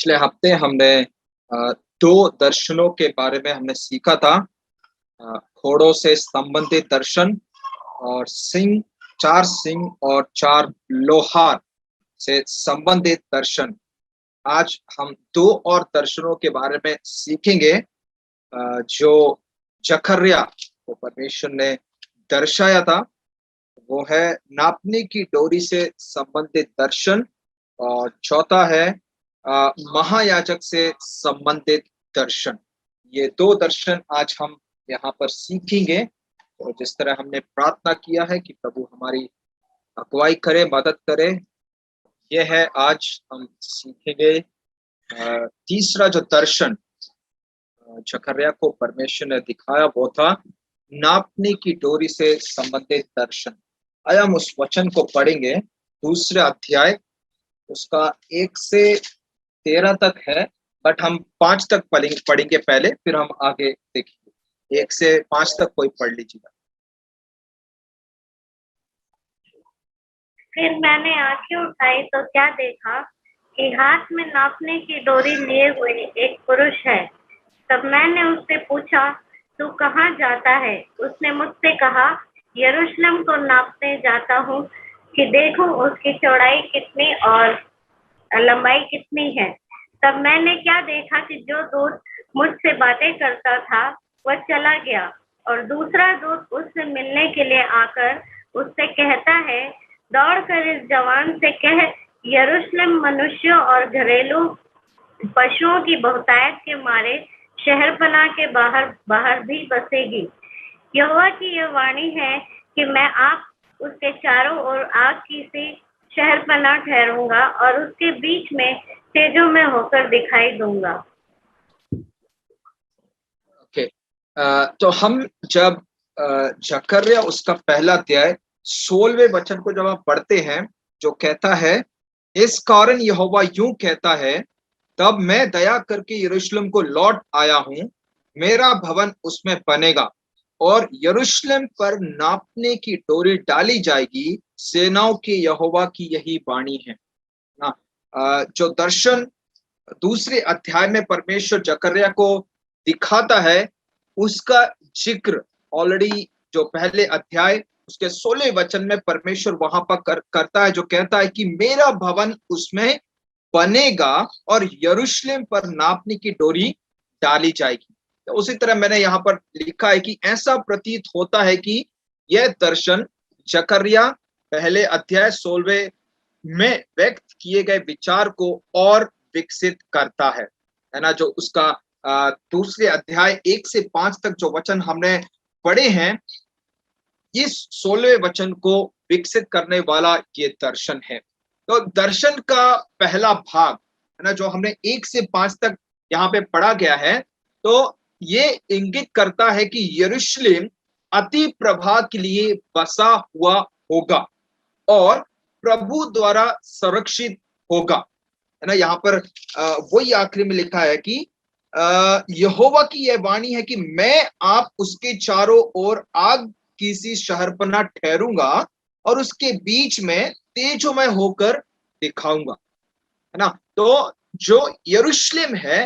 पिछले हफ्ते हमने दो दर्शनों के बारे में हमने सीखा था। घोड़ों से संबंधित दर्शन और चार सिंह और चार लोहार से संबंधित दर्शन। आज हम दो और दर्शनों के बारे में सीखेंगे जो जकर्या को परमेश्वर ने दर्शाया था। वो है नापने की डोरी से संबंधित दर्शन और चौथा है महायाजक से संबंधित दर्शन। ये दो दर्शन आज हम यहाँ पर सीखेंगे। और जिस तरह हमने प्रार्थना किया है कि प्रभु हमारी अगुवाई करे, मदद करे, यह है आज हम सीखेंगे। तीसरा जो दर्शन जकर्या को परमेश्वर ने दिखाया वो था नापने की डोरी से संबंधित दर्शन। आइए हम उस वचन को पढ़ेंगे। दूसरा अध्याय उसका 1 से 13 तक है, बट हम 5 तक पढ़ेंगे पहले, फिर हम आगे देखेंगे। 1 से 5 तक कोई पढ़ लीजिएगा। फिर मैंने आंखें उठाई तो क्या देखा कि हाथ में नापने की डोरी लिए हुए एक पुरुष है। तब मैंने उससे पूछा, तू कहाँ जाता है? उसने मुझसे कहा, यरूशलेम को नापने जाता हूँ कि देखूं उसकी चौड़ाई कितनी और लंबाई कितनी है। तब मैंने क्या देखा कि जो दूत मुझसे बातें करता था वह चला गया और दूसरा दूत उससे मिलने के लिए आकर उससे कहता है, दौड़कर इस जवान से कह, यरूशलेम मनुष्यों और घरेलू पशुओं की बहुतायत के मारे शहरपनाह के बाहर भी बसेगी। यहोवा की यह वाणी है कि मैं आप उसके चारों ओर आग की सी शहरपनाह ठहरूंगा और उसके बीच में तेजों में होकर दिखाई दूंगा। ओके, तो हम जब जकर्या उसका पहला अध्याय 16वें वचन को जब आप पढ़ते हैं, जो कहता है, इस कारण यहोवा यूं कहता है, तब मैं दया करके यरूशलेम को लौट आया हूं, मेरा भवन उसमें बनेगा और यरूशलेम पर नापने की डोरी डाली जाएगी। सेनाओं के यहोवा की यही वाणी है ना। जो दर्शन दूसरे अध्याय में परमेश्वर जकर्या को दिखाता है, उसका जिक्र ऑलरेडी जो पहले अध्याय उसके 16वें वचन में परमेश्वर वहां पर करता है, जो कहता है कि मेरा भवन उसमें बनेगा और यरूशलेम पर नापने की डोरी डाली जाएगी। तो उसी तरह मैंने यहाँ पर लिखा है कि ऐसा प्रतीत होता है कि यह दर्शन जकर्या पहले अध्याय 16वें में व्यक्त किए गए विचार को और विकसित करता है ना। जो उसका दूसरे अध्याय 1 से 5 तक जो वचन हमने पढ़े हैं, इस 16वें वचन को विकसित करने वाला ये दर्शन है। तो दर्शन का पहला भाग है ना, जो हमने 1 से 5 तक यहाँ पे पढ़ा गया है, तो ये इंगित करता है कि यरूशलेम अति प्रभा के लिए बसा हुआ होगा और प्रभु द्वारा संरक्षित होगा, है ना। यहाँ पर वही आखिरी में लिखा है कि यहोवा की यह वाणी है कि मैं आप उसके चारों ओर आग की सी शहरपनाह ठहरूंगा और उसके बीच में तेजोमय होकर दिखाऊंगा, है ना। तो जो यरूशलेम है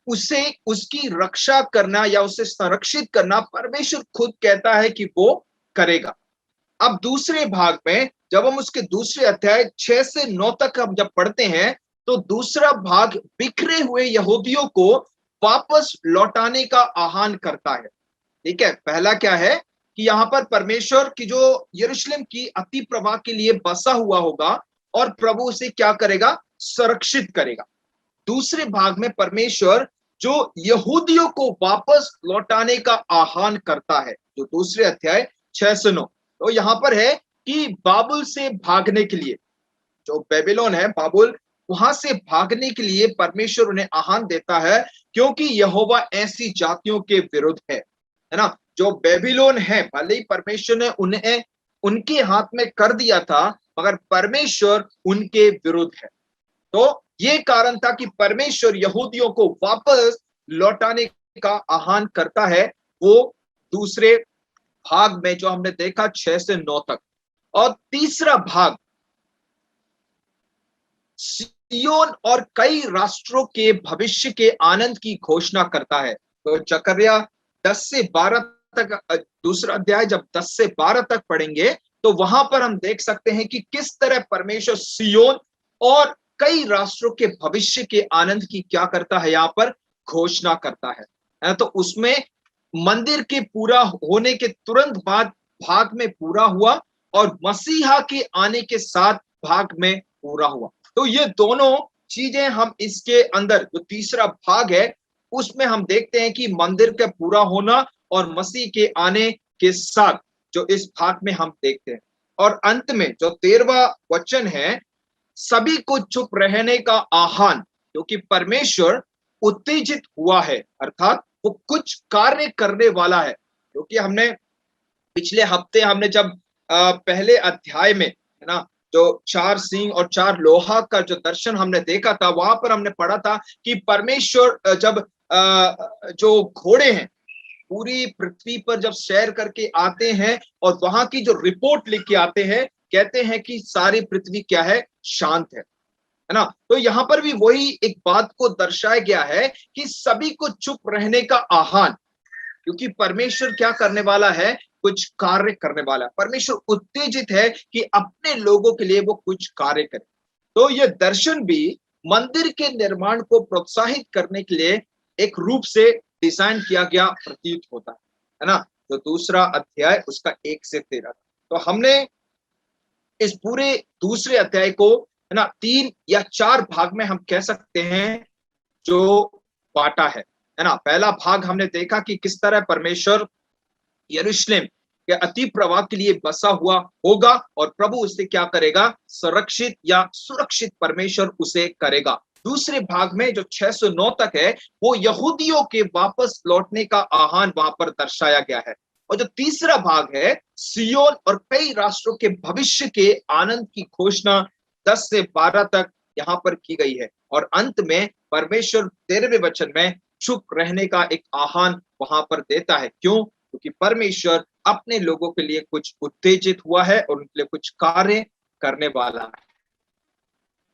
उसे उसकी रक्षा करना या उसे संरक्षित करना परमेश्वर खुद कहता है कि वो करेगा। अब दूसरे भाग में जब हम उसके दूसरे अध्याय 6 से 9 तक हम जब पढ़ते हैं, तो दूसरा भाग बिखरे हुए यहूदियों को वापस लौटाने का आह्वान करता है। ठीक है, पहला क्या है कि यहाँ पर परमेश्वर की जो यरूशलेम की अति प्रभा के लिए बसा हुआ होगा और प्रभु उसे क्या करेगा, संरक्षित करेगा। दूसरे भाग में परमेश्वर जो यहूदियों को वापस लौटाने का आह्वान करता है, जो दूसरे अध्याय 6 से 9। तो यहाँ पर है कि बाबुल से भागने के लिए, जो बेबीलोन है बाबुल, वहां से भागने के लिए परमेश्वर उन्हें आह्वान देता है, क्योंकि यहोवा ऐसी जातियों के विरुद्ध है ना। जो बेबीलोन है, भले ही परमेश्वर ने उन्हें उनके हाथ में कर दिया था, मगर परमेश्वर उनके विरुद्ध है। तो ये कारण था कि परमेश्वर यहूदियों को वापस लौटाने का आह्वान करता है, वो दूसरे भाग में जो हमने देखा 6 से 9 तक। और तीसरा भाग सिय्योन और कई राष्ट्रों के भविष्य के आनंद की घोषणा करता है। तो जकर्या 10 से 12 तक, दूसरा अध्याय जब 10 से 12 तक पढ़ेंगे तो वहां पर हम देख सकते हैं कि किस तरह परमेश्वर सिय्योन और कई राष्ट्रों के भविष्य के आनंद की क्या करता है, यहां पर घोषणा करता है। तो उसमें मंदिर के पूरा होने के तुरंत बाद भाग में पूरा हुआ और मसीहा के आने के साथ भाग में पूरा हुआ। तो ये दोनों चीजें हम इसके अंदर जो तीसरा भाग है उसमें हम देखते हैं कि मंदिर का पूरा होना और मसीह के आने के साथ जो इस भाग में हम देखते हैं। और अंत में जो 13वां वचन है, सभी को चुप रहने का आह्वान, क्योंकि परमेश्वर उत्तेजित हुआ है, अर्थात वो कुछ कार्य करने वाला है। क्योंकि हमने पिछले हफ्ते हमने जब पहले अध्याय में, है ना, जो 4 सींग और 4 लोहा का जो दर्शन हमने देखा था, वहां पर हमने पढ़ा था कि परमेश्वर जब जो घोड़े हैं पूरी पृथ्वी पर जब सैर करके आते हैं और वहां की जो रिपोर्ट लिख के आते हैं, कहते हैं कि सारी पृथ्वी क्या है, शांत है ना। तो यहां पर भी वही एक बात को दर्शाया गया है कि सभी को चुप रहने का आह्वान, क्योंकि परमेश्वर क्या करने वाला है, कुछ कार्य करने वाला है। परमेश्वर उत्तेजित है कि अपने लोगों के लिए वो कुछ कार्य करे। तो ये दर्शन भी मंदिर के निर्माण को प्रोत्साहित करने के लिए एक रूप से डिजाइन किया गया प्रतीत होता है ना। तो दूसरा अध्याय उसका 1 से 13। तो हमने इस पूरे दूसरे अध्याय को, है ना, 3 या 4 भाग में हम कह सकते हैं जो बांटा है ना। पहला भाग हमने देखा कि किस तरह परमेश्वर यरूशलेम के अति प्रवाह के लिए बसा हुआ होगा और प्रभु उसे क्या करेगा, संरक्षित या सुरक्षित परमेश्वर उसे करेगा। दूसरे भाग में जो 6 से 9 तक है वो यहूदियों के वापस लौटने का आह्वान वहां पर दर्शाया गया है। और जो तीसरा भाग है, सिय्योन और कई राष्ट्रों के भविष्य के आनंद की घोषणा 10 से 12 तक यहाँ पर की गई है। और अंत में परमेश्वर 13वें वचन में चुप रहने का एक आह्वान वहां पर देता है। क्यों? क्योंकि परमेश्वर अपने लोगों के लिए कुछ उत्तेजित हुआ है और उनके लिए कुछ कार्य करने वाला है।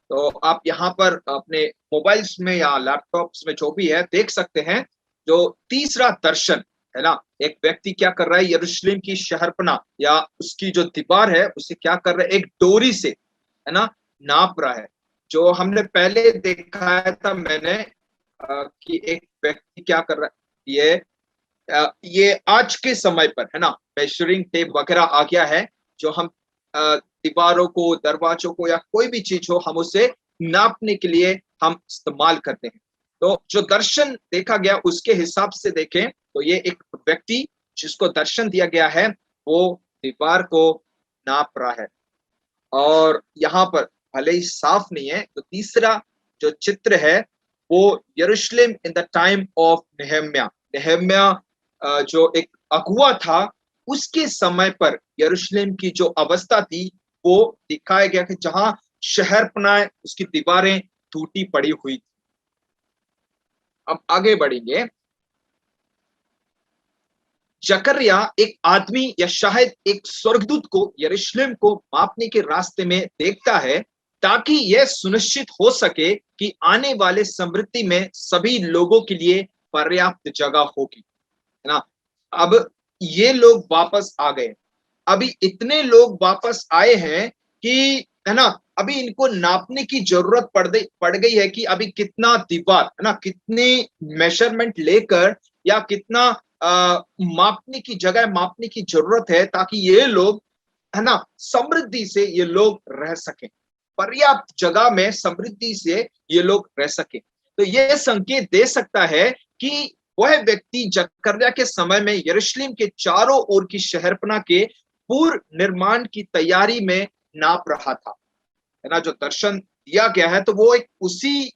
तो आप यहाँ पर अपने मोबाइल्स में या लैपटॉप्स में जो भी है देख सकते हैं, जो तीसरा दर्शन है ना, एक व्यक्ति क्या कर रहा है, यरूशलेम की शहरपना या उसकी जो दीवार है उसे क्या कर रहा है, एक डोरी से, है ना, नाप रहा है। जो हमने पहले देखा था मैंने कि एक व्यक्ति क्या कर रहा है, ये आज के समय पर, है ना, मेजरिंग टेप वगैरह आ गया है, जो हम दीवारों को, दरवाजों को या कोई भी चीज हो, हम उसे नापने के लिए हम इस्तेमाल करते हैं। तो जो दर्शन देखा गया उसके हिसाब से देखें तो ये एक व्यक्ति जिसको दर्शन दिया गया है वो दीवार को नाप रहा है। और यहाँ पर भले ही साफ नहीं है, तो तीसरा जो चित्र है वो यरूशलेम इन द टाइम ऑफ नेहम्या जो एक अगुआ था उसके समय पर यरूशलेम की जो अवस्था थी वो दिखाया गया कि जहां शहरपनाह उसकी दीवारें टूटी पड़ी हुई थी। अब आगे बढ़ेंगे। जकर्या एक आदमी या शायद एक स्वर्गदूत को यरूशलेम को मापने के रास्ते में देखता है ताकि यह सुनिश्चित हो सके कि आने वाले समृद्धि में सभी लोगों के लिए पर्याप्त जगह होगी, है ना। अब ये लोग वापस आ गए, अभी इतने लोग वापस आए हैं कि, है ना, अभी इनको नापने की जरूरत पड़ गई है कि अभी कितना दीवार, है ना, कितनी मेजरमेंट लेकर या कितना मापने की जगह मापने की जरूरत है ताकि ये लोग, है ना, समृद्धि से ये लोग रह सकें, पर्याप्त जगह में समृद्धि से ये लोग रह सकें। तो यह संकेत दे सकता है कि वह व्यक्ति जकर्या के समय में यरूशलेम के चारों ओर की शहरपनाह के पूर्व निर्माण की तैयारी में नाप रहा था, है ना। जो दर्शन दिया गया है तो वो एक उसी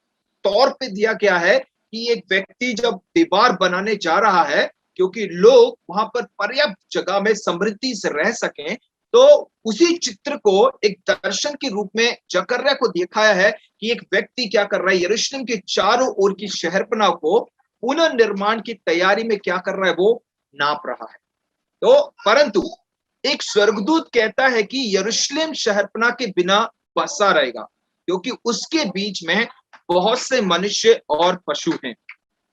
तौर पे दिया गया है कि एक व्यक्ति जब दीवार बनाने जा रहा है, क्योंकि लोग वहां पर पर्याप्त जगह में समृद्धि से रह सकें, तो उसी चित्र को एक दर्शन के रूप में जकर्या को दिखाया है कि एक व्यक्ति क्या कर रहा है, यरूशलेम के चारों ओर की शहरपनाह को पुनर्निर्माण की तैयारी में क्या कर रहा है, वो नाप रहा है। तो परंतु एक स्वर्गदूत कहता है कि यरूशलेम शहरपनाह के बिना बसा रहेगा। क्योंकि उसके बीच में बहुत से मनुष्य और पशु हैं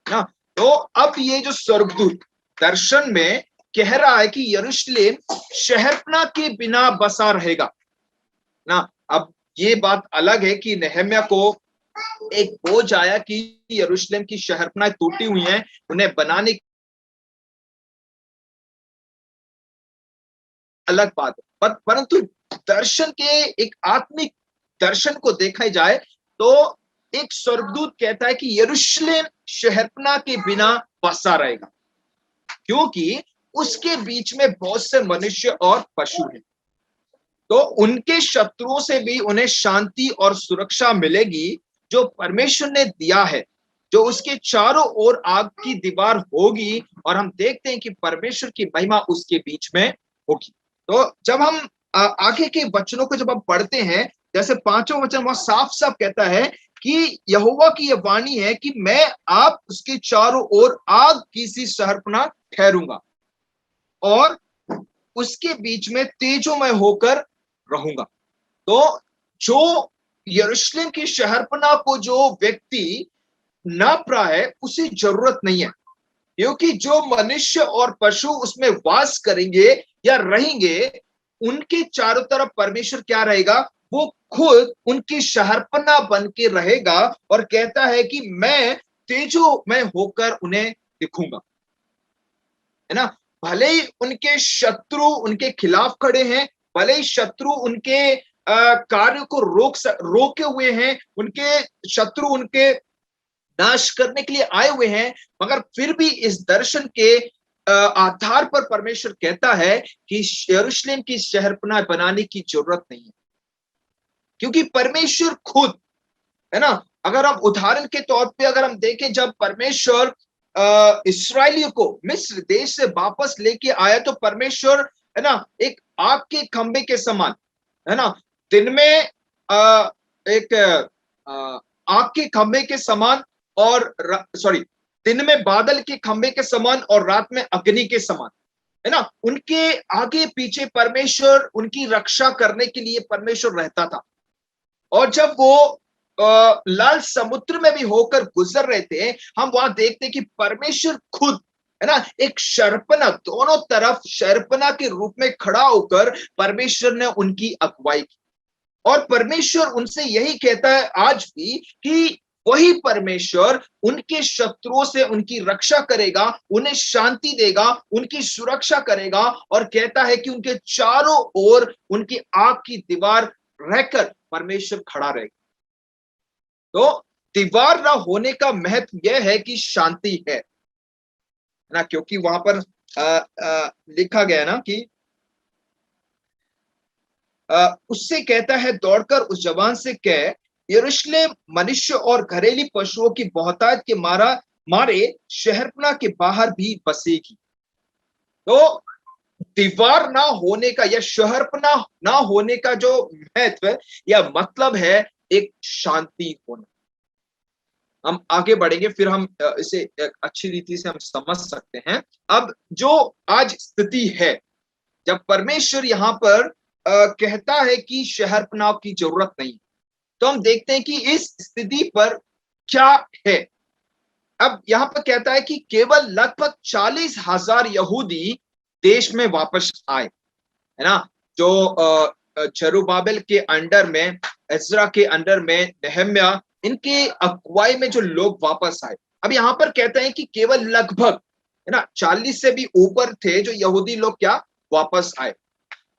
ना। तो अब ये जो स्वर्गदूत दर्शन में कह रहा है कि यरूशलेम शहरपनाह के बिना बसा रहेगा ना। अब ये बात अलग है कि नहम्याह को एक बोझ आया कि यरूशलेम की शहरपनाह टूटी हुई हैं, उन्हें बनाने, अलग बात है। परंतु दर्शन के एक आत्मिक दर्शन को देखा जाए तो एक स्वर्गदूत कहता है कि यरूशलेम शहरपनाह के बिना बसा रहेगा, क्योंकि उसके बीच में बहुत से मनुष्य और पशु हैं। तो उनके शत्रुओं से भी उन्हें शांति और सुरक्षा मिलेगी जो परमेश्वर ने दिया है, जो उसके चारों ओर आग की दीवार होगी और हम देखते हैं कि परमेश्वर की महिमा उसके बीच में होगी। तो जब हम आगे के वचनों को जब हम पढ़ते हैं, जैसे 5वां वचन वहां साफ साफ कहता है कि यहोवा की यह वाणी है कि मैं आप उसके चारों ओर आग की सी शहरपनाह ठहरूंगा और उसके बीच में तेजोमय होकर रहूंगा। तो जो यरूशलेम की शहरपनाह को जो व्यक्ति नाप रहा है उसे जरूरत नहीं है, क्योंकि जो मनुष्य और पशु उसमें वास करेंगे या रहेंगे, उनके चारों तरफ परमेश्वर क्या रहेगा, वो खुद उनकी शहरपनाह बन के रहेगा और कहता है कि मैं तेजो में होकर उन्हें दिखूंगा, है ना। भले ही उनके शत्रु उनके खिलाफ खड़े हैं, भले ही शत्रु उनके कार्य को रोके हुए हैं, उनके शत्रु उनके नाश करने के लिए आए हुए हैं, मगर फिर भी इस दर्शन के आधार पर परमेश्वर कहता है कि यरूशलेम की शहरपनाह बनाने की जरूरत नहीं है, क्योंकि परमेश्वर खुद, है ना। अगर हम उदाहरण के तौर पे अगर हम देखें, जब परमेश्वर इस्राएलियों को मिस्र देश से वापस लेके आया तो परमेश्वर, है ना, एक आग के खंबे के समान, है ना, दिन में एक आग के खंबे के समान और दिन में बादल के खंबे के समान और रात में अग्नि के समान, है ना, उनके आगे पीछे परमेश्वर उनकी रक्षा करने के लिए परमेश्वर रहता था। और जब वो लाल समुद्र में भी होकर गुजर रहे थे, हम वहां देखते कि परमेश्वर खुद, है ना, एक शर्पना, दोनों तरफ शर्पना के रूप में खड़ा होकर परमेश्वर ने उनकी अगुवाई की। और परमेश्वर उनसे यही कहता है आज भी कि वही परमेश्वर उनके शत्रुओं से उनकी रक्षा करेगा, उन्हें शांति देगा, उनकी सुरक्षा करेगा और कहता है कि उनके चारों ओर उनकी आग की दीवार रहकर परमेश्वर खड़ा रहेगा। तो दीवार ना होने का महत्व यह है कि शांति है ना, क्योंकि वहां पर लिखा गया ना कि उससे कहता है, दौड़कर उस जवान से कह, यरूशलेम मनुष्य और घरेलू पशुओं की बहुतायत के मारे शहरपनाह के बाहर भी बसेगी। तो दीवार ना होने का या शहरपनाह ना होने का जो महत्व या मतलब है, एक शांति होना। हम आगे बढ़ेंगे, फिर हम इसे अच्छी रीति से हम समझ सकते हैं। अब जो आज स्थिति है, जब परमेश्वर यहाँ पर कहता है कि शहरपनाह की जरूरत नहीं, तो हम देखते हैं कि इस स्थिति पर क्या है। अब यहाँ पर कहता है कि केवल लगभग 40,000 यहूदी देश में वापस आए, है ना, जो जरुब्बाबिल के अंडर में, एज्रा के अंडर में, नहम्याह, इनके अगुवाई में जो लोग वापस आए। अब यहाँ पर कहते हैं कि केवल लगभग, है ना, 40 से भी ऊपर थे जो यहूदी लोग क्या वापस आए।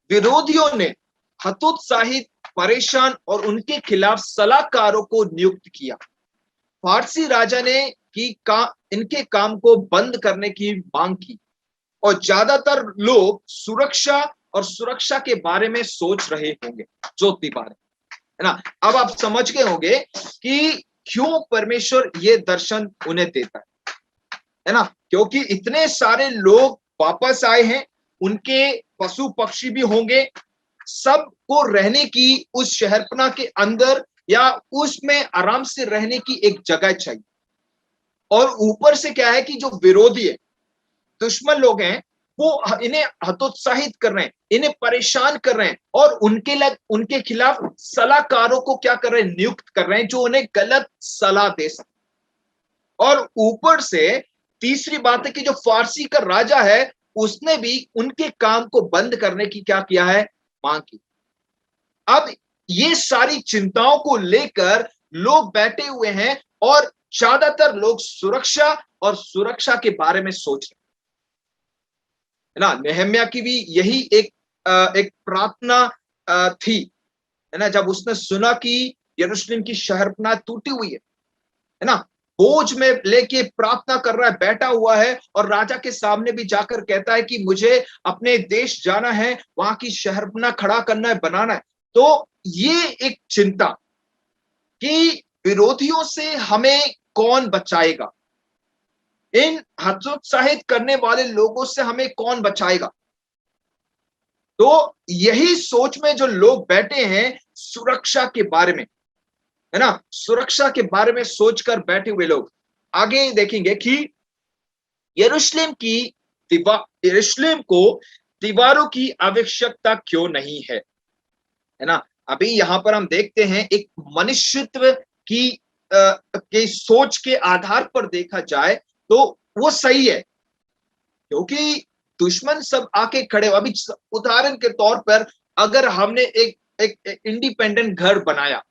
विरोधियों ने हतोत्साहित, परेशान और उनके खिलाफ सलाहकारों को नियुक्त किया। फारसी राजा ने इनके काम को बंद करने की मांग की और ज्यादातर लोग सुरक्षा के बारे में सोच रहे होंगे, ज्योति बारे, है ना। अब आप समझ गए होंगे कि क्यों परमेश्वर ये दर्शन उन्हें देता है ना, क्योंकि इतने सारे लोग वापस आए हैं, उनके पशु पक्षी भी होंगे, सबको रहने की उस शहरपनाह के अंदर या उसमें आराम से रहने की एक जगह चाहिए। और ऊपर से क्या है कि जो विरोधी है, दुश्मन लोग हैं, वो इन्हें हतोत्साहित कर रहे हैं, इन्हें परेशान कर रहे हैं और उनके खिलाफ सलाहकारों को क्या कर रहे हैं, नियुक्त कर रहे हैं जो उन्हें गलत सलाह दे सकते। और ऊपर से तीसरी बात है कि जो फारसी का राजा है उसने भी उनके काम को बंद करने की क्या किया है, मांग की। अब ये सारी चिंताओं को लेकर लोग बैठे हुए हैं और ज्यादातर लोग सुरक्षा के बारे में सोच रहे है ना। नेहम्या की भी यही एक प्रार्थना थी, है ना, जब उसने सुना कि यरूशलेम की शहरपनाह टूटी हुई है ना, बोझ में लेके प्रार्थना कर रहा है, बैठा हुआ है और राजा के सामने भी जाकर कहता है कि मुझे अपने देश जाना है, वहां की शहरपनाह खड़ा करना है, बनाना है। तो ये एक चिंता कि विरोधियों से हमें कौन बचाएगा, इन हतोत्साहित करने वाले लोगों से हमें कौन बचाएगा। तो यही सोच में जो लोग बैठे हैं सुरक्षा के बारे में, है ना, सुरक्षा के बारे में सोचकर बैठे हुए लोग। आगे देखेंगे कि यरूशलेम को दीवारों की आवश्यकता क्यों नहीं है ना। अभी यहां पर हम देखते हैं एक मनुष्यत्व की के सोच के आधार पर देखा जाए तो वो सही है, क्योंकि दुश्मन सब आके खड़े। अभी उदाहरण के तौर पर अगर हमने एक इंडिपेंडेंट घर बनाया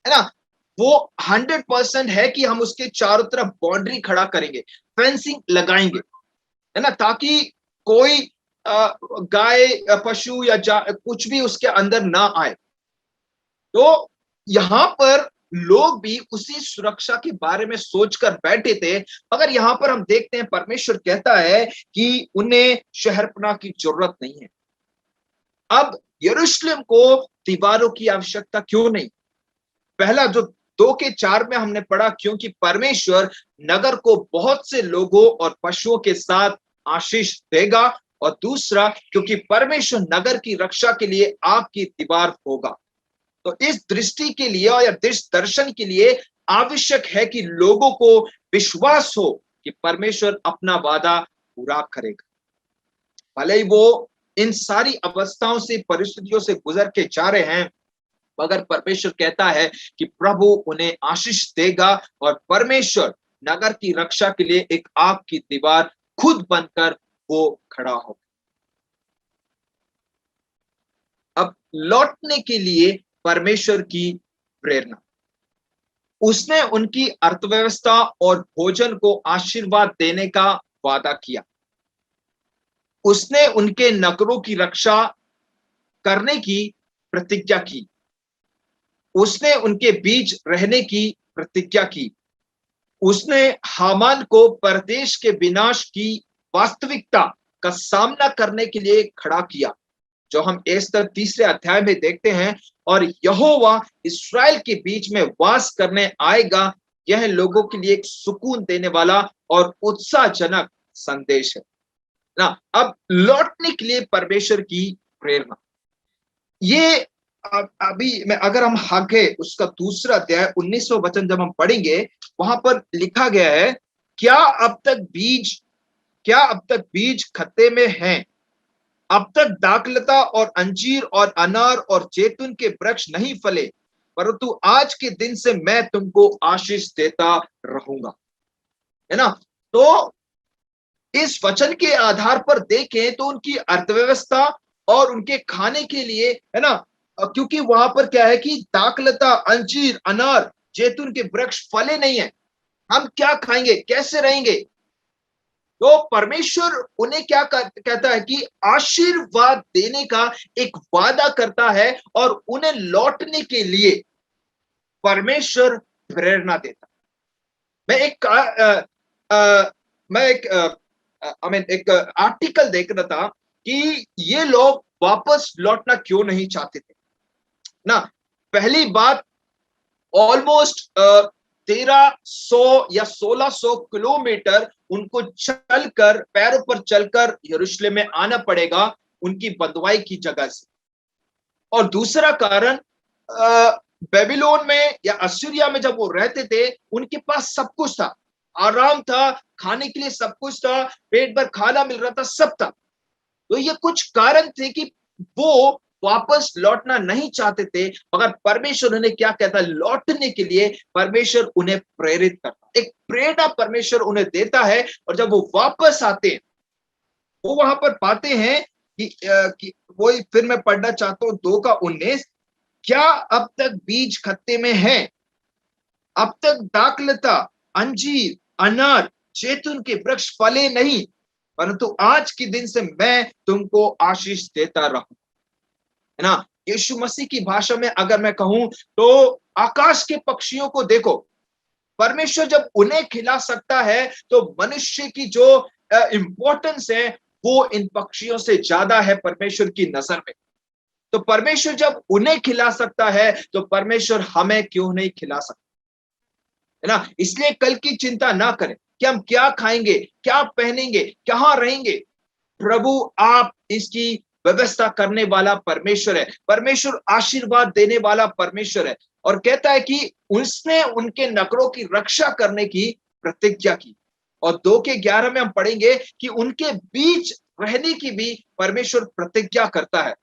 है ना, वो 100% है कि हम उसके चारों तरफ बाउंड्री खड़ा करेंगे, फेंसिंग लगाएंगे, है ना, ताकि कोई गाय पशु या कुछ भी उसके अंदर ना आए। तो यहां पर लोग भी उसी सुरक्षा के बारे में सोचकर बैठे थे, मगर यहां पर हम देखते हैं परमेश्वर कहता है कि उन्हें शहरपनाह की जरूरत नहीं है। अब यरूशलेम को दीवारों की आवश्यकता क्यों नहीं? पहला जो 2 के 4 में हमने पढ़ा, क्योंकि परमेश्वर नगर को बहुत से लोगों और पशुओं के साथ आशीष देगा, और दूसरा क्योंकि परमेश्वर नगर की रक्षा के लिए आपकी दीवार होगा। तो इस दृष्टि के लिए और इस दर्शन के लिए आवश्यक है कि लोगों को विश्वास हो कि परमेश्वर अपना वादा पूरा करेगा। भले ही वो इन सारी अवस्थाओं से, परिस्थितियों से गुजर के जा रहे हैं, मगर परमेश्वर कहता है कि प्रभु उन्हें आशीष देगा और परमेश्वर नगर की रक्षा के लिए एक आग की दीवार खुद बनकर वो खड़ा हो। अब लौटने के लिए परमेश्वर की प्रेरणा, उसने उनकी अर्थव्यवस्था और भोजन को आशीर्वाद देने का वादा किया। उसने उनके नगरों की रक्षा करने की प्रतिज्ञा की। उसने उनके बीच रहने की प्रतिज्ञा की। उसने हामान को परदेश के विनाश की वास्तविकता का सामना करने के लिए खड़ा किया, जो हम एस्तर 3 अध्याय में देखते हैं। और यहोवा इस्राएल के बीच में वास करने आएगा, यह लोगों के लिए एक सुकून देने वाला और उत्साहजनक संदेश है ना। अब लौटने के लिए परमेश्वर की प्रेरणा, ये अभी मैं अगर हम आगे उसका 2 अध्याय 19वां वचन जब हम पढ़ेंगे, वहां पर लिखा गया है, क्या अब तक बीज खत्ते में हैं? अब तक दाखलता और अंजीर और अनार और जैतून के वृक्ष नहीं फले, परंतु आज के दिन से मैं तुमको आशीष देता रहूंगा, है ना। तो इस वचन के आधार पर देखें तो उनकी अर्थव्यवस्था और उनके खाने के लिए, है ना, क्योंकि वहां पर क्या है कि दाखलता, अंजीर, अनार, जैतून के वृक्ष फले नहीं है, हम क्या खाएंगे, कैसे रहेंगे? तो परमेश्वर उन्हें क्या कहता है कि आशीर्वाद देने का एक वादा करता है और उन्हें लौटने के लिए परमेश्वर प्रेरणा देता। मैं एक आर्टिकल देख रहा था कि ये लोग वापस लौटना क्यों नहीं चाहते थे ना। पहली बात, ऑलमोस्ट 1300 या 1600 किलोमीटर उनको चलकर, पैरों पर चलकर यरूशलेम में आना पड़ेगा उनकी बंधुआई की जगह से। और दूसरा कारण, बेबीलोन में या असीरिया में जब वो रहते थे, उनके पास सब कुछ था, आराम था, खाने के लिए सब कुछ था, पेट भर खाना मिल रहा था, सब था। तो ये कुछ कारण थे कि वो वापस लौटना नहीं चाहते थे, मगर परमेश्वर उन्हें क्या कहता, लौटने के लिए परमेश्वर उन्हें प्रेरित करता, एक प्रेरणा परमेश्वर उन्हें देता है। और जब वो वापस आते हैं, वो वहां पर पाते हैं कि वही फिर मैं पढ़ना चाहता हूं 2:19, क्या अब तक बीज खत्ते में है, अब तक दाखलता, अंजीर, अनार, जैतून के वृक्ष फले नहीं, परंतु आज के दिन से मैं तुमको आशीष देता रहूं, है ना। यीशु मसीह की भाषा में अगर मैं कहूं तो आकाश के पक्षियों को देखो, परमेश्वर जब उन्हें खिला सकता है तो मनुष्य की जो इंपॉर्टेंस है वो इन पक्षियों से ज्यादा है परमेश्वर की नजर में। तो परमेश्वर जब उन्हें खिला सकता है तो परमेश्वर हमें क्यों नहीं खिला सकता, है ना। इसलिए कल की चिंता ना करें कि हम क्या खाएंगे, क्या पहनेंगे, कहां रहेंगे। प्रभु आप इसकी व्यवस्था करने वाला परमेश्वर है, परमेश्वर आशीर्वाद देने वाला परमेश्वर है। और कहता है कि उसने उनके नगरों की रक्षा करने की प्रतिज्ञा की। और 2:11 में हम पढ़ेंगे कि उनके बीच रहने की भी परमेश्वर प्रतिज्ञा करता है।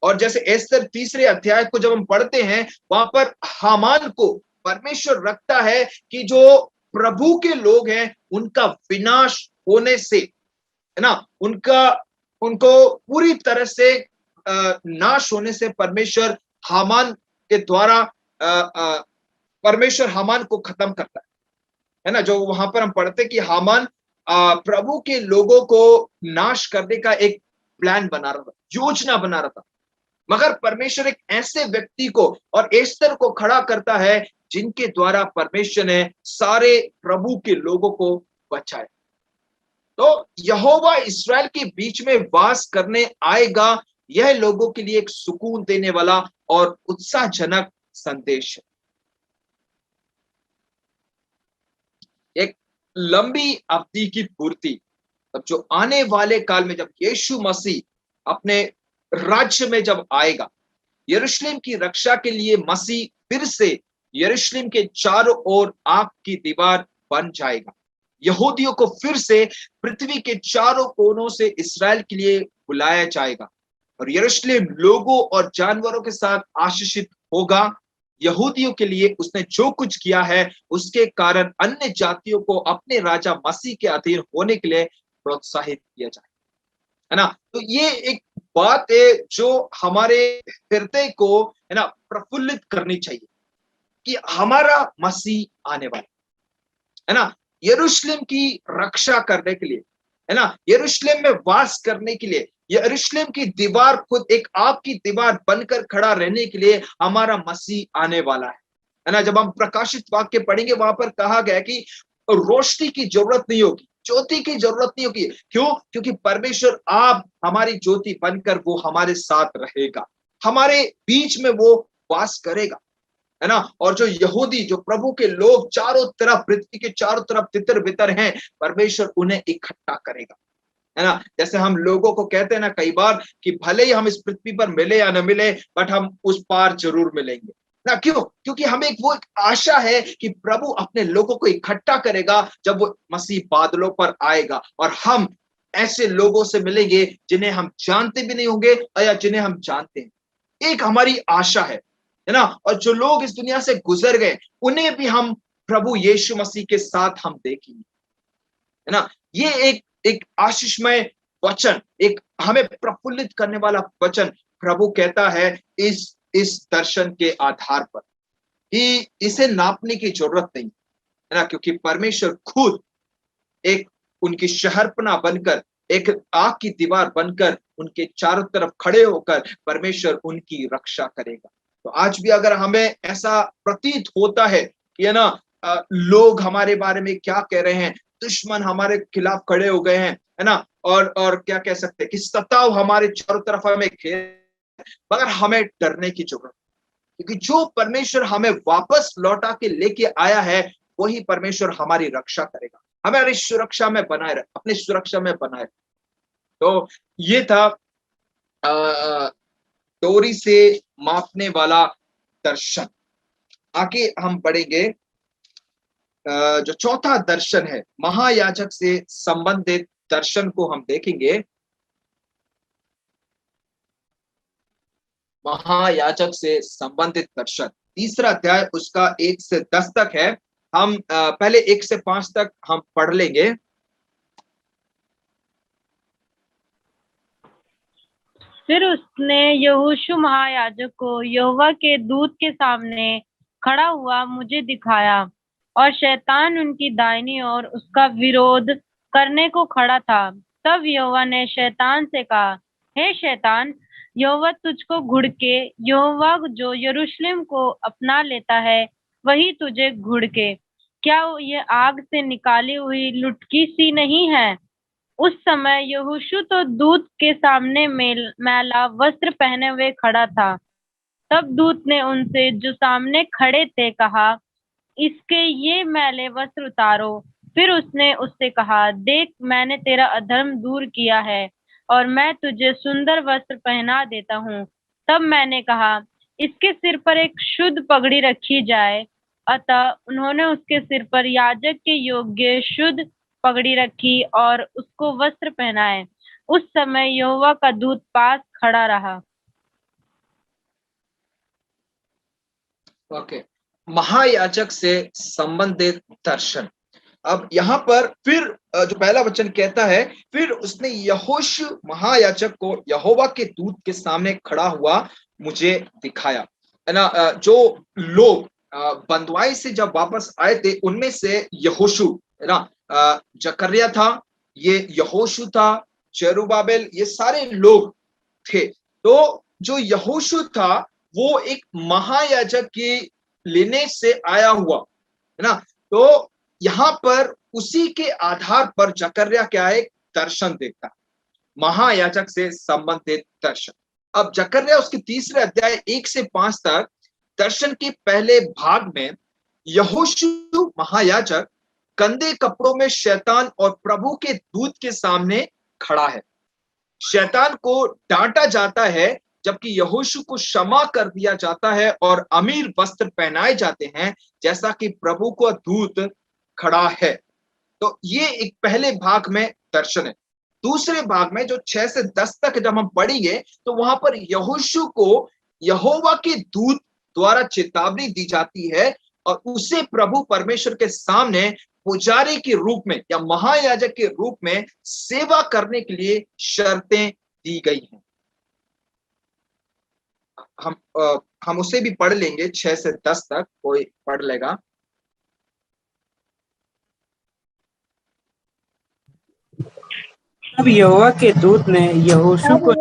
और जैसे एस्तर 3 अध्याय को जब हम पढ़ते हैं, वहां पर हामान को परमेश्वर रखता है कि जो प्रभु के लोग हैं उनका विनाश होने से, है ना, उनको पूरी तरह से नाश होने से परमेश्वर हामान के द्वारा परमेश्वर हामान को खत्म करता है ना। जो वहां पर हम पढ़ते कि हामान प्रभु के लोगों को नाश करने का एक प्लान बना रहा था, योजना बना रहा था, मगर परमेश्वर एक ऐसे व्यक्ति को और एस्तर को खड़ा करता है जिनके द्वारा परमेश्वर ने सारे प्रभु के लोगों को बचाया। तो यहोवा इस्राएल के बीच में वास करने आएगा, यह लोगों के लिए एक सुकून देने वाला और उत्साहजनक संदेश है। एक लंबी अवधि की पूर्ति, तब जो आने वाले काल में जब यीशु मसीह अपने राज्य में जब आएगा, यरूशलेम की रक्षा के लिए मसीह फिर से यरूशलेम के चारों ओर आग की दीवार बन जाएगा। यहूदियों को फिर से पृथ्वी के चारों कोनों से इस्राएल के लिए बुलाया जाएगा और यरूशलेम लोगों और जानवरों के साथ आशीषित होगा। यहूदियों के लिए उसने जो कुछ किया है उसके कारण अन्य जातियों को अपने राजा मसीह के अधीन होने के लिए प्रोत्साहित किया जाए, है ना। तो ये एक बात है जो हमारे हृदय को, है ना, प्रफुल्लित करनी चाहिए कि हमारा मसीह आने वाला है ना, यरूशलेम की रक्षा करने के लिए, है ना, यरूशलेम में वास करने के लिए, यरूशलेम की दीवार खुद एक आग की दीवार बनकर खड़ा रहने के लिए हमारा मसीह आने वाला है ना। जब हम प्रकाशित वाक्य पढ़ेंगे वहां पर कहा गया कि रोशनी की जरूरत नहीं होगी, ज्योति की जरूरत नहीं होगी। क्यों? क्योंकि परमेश्वर आप हमारी ज्योति बनकर वो हमारे साथ रहेगा, हमारे बीच में वो वास करेगा, है ना। और जो यहूदी, जो प्रभु के लोग चारों तरफ, पृथ्वी के चारों तरफ तितर बितर हैं, परमेश्वर उन्हें इकट्ठा करेगा, है ना। जैसे हम लोगों को कहते हैं ना कई बार कि भले ही हम इस पृथ्वी पर मिले या न मिले, बट हम उस पार जरूर मिलेंगे ना। क्यों? क्योंकि हमें वो एक आशा है कि प्रभु अपने लोगों को इकट्ठा करेगा जब वो मसीह बादलों पर आएगा और हम ऐसे लोगों से मिलेंगे जिन्हें हम जानते भी नहीं होंगे या जिन्हें हम जानते हैं। एक हमारी आशा है ना। और जो लोग इस दुनिया से गुजर गए उन्हें भी हम प्रभु यीशु मसीह के साथ हम देखेंगे, है ना। ये एक आशीषमय वचन, एक हमें प्रफुल्लित करने वाला वचन प्रभु कहता है इस दर्शन के आधार पर कि इसे नापने की जरूरत नहीं, है ना, क्योंकि परमेश्वर खुद एक उनकी शहरपना बनकर, एक आग की दीवार बनकर उनके चारों तरफ खड़े होकर परमेश्वर उनकी रक्षा करेगा। तो आज भी अगर हमें ऐसा प्रतीत होता है कि, है ना, लोग हमारे बारे में क्या कह रहे हैं, दुश्मन हमारे खिलाफ खड़े हो गए हैं, है ना, और क्या कह सकते हैं कि सताव हमारे चारों तरफ हमें घेर, मगर हमें डरने की जरूरत, क्योंकि जो परमेश्वर हमें वापस लौटा के लेके आया है वही परमेश्वर हमारी रक्षा करेगा, हमारी सुरक्षा में बनाए रहे, अपनी सुरक्षा में बनाए। तो ये था डोरी से मापने वाला दर्शन। आगे हम बढ़ेंगे, जो चौथा दर्शन है महायाजक से संबंधित दर्शन को हम देखेंगे। महायाजक से संबंधित दर्शन। तीसरा अध्याय उसका 1 से 10 तक है। हम पहले 1 से 5 तक हम पढ़ लेंगे। फिर उसने यहोशू महायाजक को यहोवा के दूत के सामने खड़ा हुआ मुझे दिखाया, और शैतान उनकी दाहिनी ओर उसका विरोध करने को खड़ा था। तब यहोवा ने शैतान से कहा, हे शैतान, यहोवा तुझको घुड़के, यहोवा जो यरूशलेम को अपना लेता है वही तुझे घुड़के। क्या ये आग से निकाली हुई लुटकी सी नहीं है? उस समय यहोशू तो दूत के सामने मैला वस्त्र पहने हुए खड़ा था। तब दूत ने उनसे जो सामने खड़े थे कहा, इसके ये मैले वस्त्र उतारो। फिर उसने उससे कहा, देख, मैंने तेरा अधर्म दूर किया है और मैं तुझे सुंदर वस्त्र पहना देता हूँ। तब मैंने कहा, इसके सिर पर एक शुद्ध पगड़ी रखी जाए। अतः उन्होंने उसके सिर पर याजक के योग्य शुद्ध पगड़ी रखी और उसको वस्त्र पहनाए। उस समय यहोवा का दूत पास खड़ा रहा। ओके, महायाजक से संबंधित दर्शन। अब यहाँ पर फिर जो पहला वचन कहता है, फिर उसने यहोशू महायाजक को यहोवा के दूत के सामने खड़ा हुआ मुझे दिखाया, है ना। जो लोग बंधुआई से जब वापस आए थे उनमें से यहोशू, है ना, जकर्या था, ये यहोशू था, जरुब्बाबेल, ये सारे लोग थे। तो जो यहोशू था वो एक महायाजक के लेने से आया हुआ, है ना। तो यहां पर उसी के आधार पर जकर्या क्या है, दर्शन देखता है, महायाजक से संबंधित दर्शन। अब जकर्या उसके तीसरे अध्याय 1 से 5 तक दर्शन के पहले भाग में यहोशू महायाजक गंदे कपड़ों में शैतान और प्रभु के दूत के सामने खड़ा है। शैतान को डांटा जाता है जबकि यहोशू को क्षमा कर दिया जाता है और अमीर वस्त्र पहनाए जाते हैं जैसा कि प्रभु को दूत खड़ा है। तो ये एक पहले भाग में दर्शन है। दूसरे भाग में जो 6 से 10 तक जब हम पढ़ेंगे तो वहां पर यहोशू को यहोवा के दूत द्वारा चेतावनी दी जाती है और उसे प्रभु परमेश्वर के सामने पुजारी के रूप में या महायाजक के रूप में सेवा करने के लिए शर्तें दी गई हैं। हम उसे भी पढ़ लेंगे, 6 से 10 तक कोई पढ़ लेगा। तब यहोवा के दूत ने यहोशू को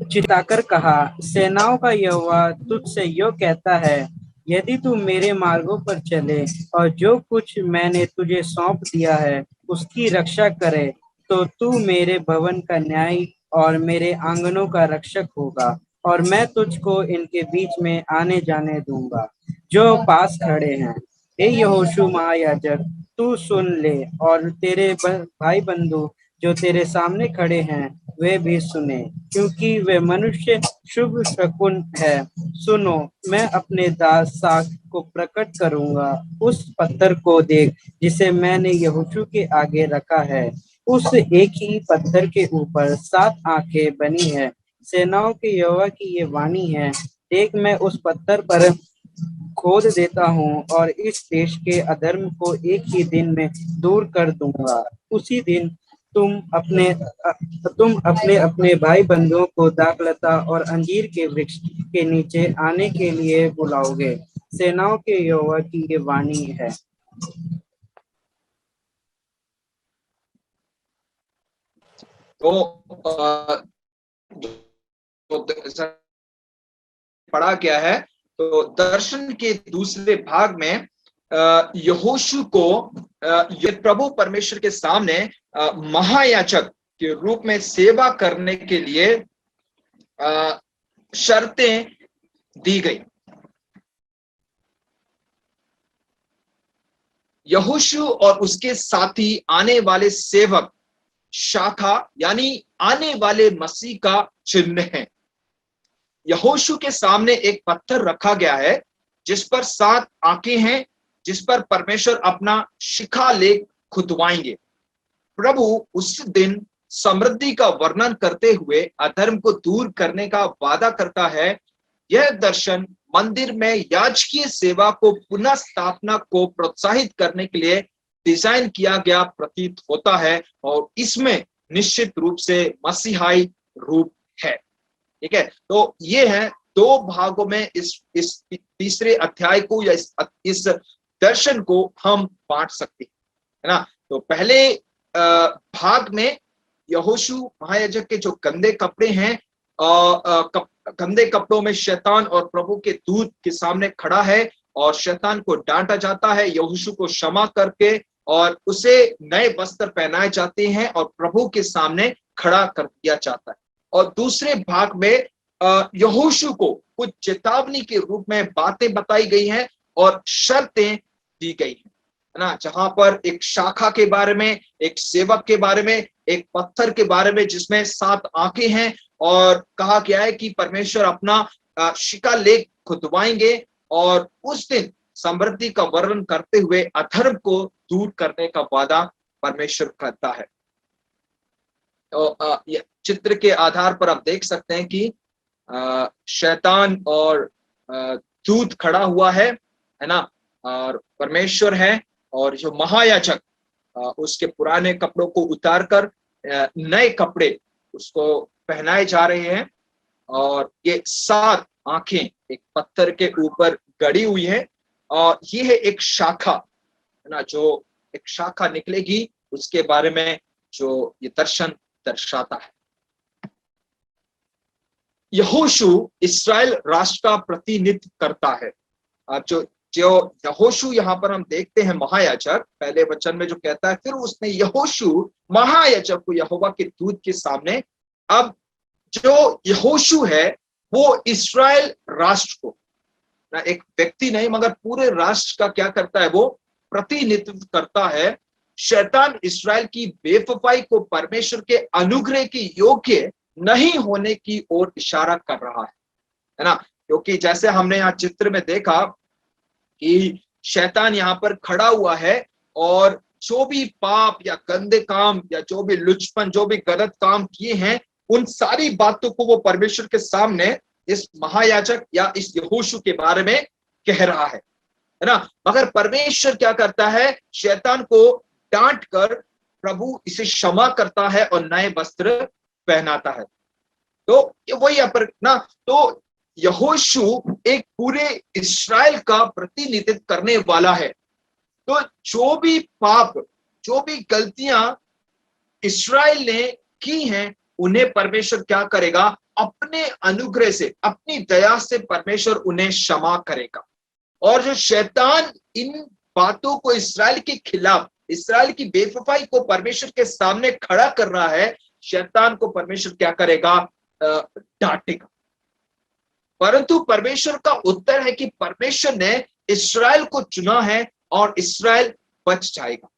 चिताकर कहा, सेनाओं का यहोवा तुझसे यो कहता है, यदि तू मेरे मार्गों पर चले और जो कुछ मैंने तुझे सौंप दिया है उसकी रक्षा करे, तो तू मेरे भवन का न्यायी और मेरे आंगनों का रक्षक होगा, और मैं तुझको इनके बीच में आने जाने दूंगा जो पास खड़े हैं। हे यहोशू महायाजक, तू सुन ले, और तेरे भाई बंधु जो तेरे सामने खड़े हैं वे भी सुने, क्योंकि वे मनुष्य शुभ शकुन है। सुनो, मैं अपने दास साख को प्रकट करूंगा। उस पत्थर को देख जिसे मैंने यहोशू के आगे रखा है। उस एक ही पत्थर के ऊपर 7 आंखें बनी है। सेनाओं के यहोवा की ये वाणी है, देख, मैं उस पत्थर पर खोद देता हूँ और इस देश के अधर्म को एक ही दिन में दूर कर दूंगा। उसी दिन तुम अपने अपने भाई बंधुओं को दाखलता और अंजीर के वृक्ष के नीचे आने के लिए बुलाओगे। सेनाओं के यहोवा की ये वाणी है। तो पढ़ा क्या है, तो दर्शन के दूसरे भाग में यहोशू को ये प्रभु परमेश्वर के सामने महायाजक के रूप में सेवा करने के लिए शर्तें दी गई। यहोशू और उसके साथी आने वाले सेवक शाखा यानी आने वाले मसीह का चिन्ह है। यहोशू के सामने एक पत्थर रखा गया है जिस पर 7 आंखें हैं, जिस पर परमेश्वर अपना शिखा लेख खुदवाएंगे। प्रभु उस दिन समृद्धि का वर्णन करते हुए अधर्म को दूर करने का वादा करता है। यह दर्शन मंदिर में याजकीय सेवा को पुनः स्थापना को प्रोत्साहित करने के लिए डिजाइन किया गया प्रतीत होता है और इसमें निश्चित रूप से मसीहाई रूप है। ठीक है, तो ये है दो भागों में इस तीसरे अध्याय को या इस दर्शन को हम बांट सकते हैं, है ना। तो पहले भाग में यहोशू महायाजक के जो गंदे कपड़े हैं, गंदे कपड़ों में शैतान और प्रभु के दूत के सामने खड़ा है और शैतान को डांटा जाता है, यहोशू को क्षमा करके और उसे नए वस्त्र पहनाए जाते हैं और प्रभु के सामने खड़ा कर दिया जाता है। और दूसरे भाग में यहोशू को कुछ चेतावनी के रूप में बातें बताई गई हैं और शर्तें दी गई हैं, है ना, जहां पर एक शाखा के बारे में, एक सेवक के बारे में, एक पत्थर के बारे में जिसमें 7 आंखें हैं और कहा गया है कि परमेश्वर अपना शिलालेख खुदवाएंगे और उस दिन समृद्धि का वर्णन करते हुए अधर्म को दूर करने का वादा परमेश्वर करता है। तो चित्र के आधार पर आप देख सकते हैं कि शैतान और दूत खड़ा हुआ है ना, और परमेश्वर है और जो महायाजक उसके पुराने कपड़ों को उतारकर नए कपड़े उसको पहनाए जा रहे हैं और ये 7 आंखें एक पत्थर के ऊपर गड़ी हुई है और ये है एक शाखा, है ना, जो एक शाखा निकलेगी उसके बारे में जो ये दर्शन दर्शाता है। यहोशू इस्राएल राष्ट्र का प्रतिनिधित्व करता है। अब जो यहोशू यहाँ पर हम देखते हैं महायाजक, पहले वचन में जो कहता है, फिर उसने यहोशू महायाजक को यहोवा के दूत के सामने, अब जो यहोशू है वो इस्राएल राष्ट्र को, ना एक व्यक्ति नहीं मगर पूरे राष्ट्र का क्या करता है, वो प्रतिनिधित्व करता है। शैतान इस्राएल की बेवफाई को परमेश्वर के अनुग्रह के योग्य नहीं होने की ओर इशारा कर रहा है ना, क्योंकि जैसे हमने यहाँ चित्र में देखा कि शैतान यहाँ पर खड़ा हुआ है और जो भी पाप या गंदे काम या जो भी लुचपन, जो भी गलत काम किए हैं, उन सारी बातों को वो परमेश्वर के सामने इस महायाजक या इस यहोशू के बारे में कह रहा है ना। मगर परमेश्वर क्या करता है, शैतान को डांट कर प्रभु इसे क्षमा करता है और नए वस्त्र पहनाता है। तो वही अपर ना, तो यहोशू एक पूरे इस्राएल का प्रतिनिधित्व करने वाला है। तो जो भी पाप, जो भी गलतियां इस्राएल ने की हैं, उन्हें परमेश्वर क्या करेगा, अपने अनुग्रह से, अपनी दया से परमेश्वर उन्हें क्षमा करेगा। और जो शैतान इन बातों को इस्राएल के खिलाफ, इस्राएल की बेवफाई को परमेश्वर के सामने खड़ा कर रहा है, शैतान को परमेश्वर क्या करेगा, डांटेगा। परंतु परमेश्वर का उत्तर है कि परमेश्वर ने इस्राएल को चुना है और इस्राएल बच जाएगा।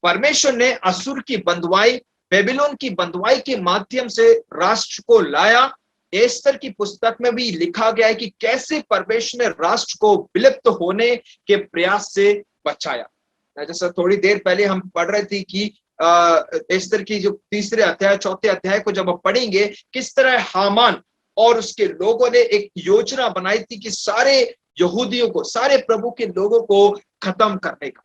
परमेश्वर ने असुर की बंधुआई, बेबीलोन की बंधुआई के माध्यम से राष्ट्र को लाया। एस्तर की पुस्तक में भी लिखा गया है कि कैसे परमेश्वर ने राष्ट्र को विलुप्त होने के प्रयास से बचाया। जैसे थोड़ी देर पहले हम पढ़ रहे थे कि एस्तर की जो 3 अध्याय 4 अध्याय को जब हम पढ़ेंगे, किस तरह हामान और उसके लोगों ने एक योजना बनाई थी कि सारे यहूदियों को, सारे प्रभु के लोगों को खत्म करने का।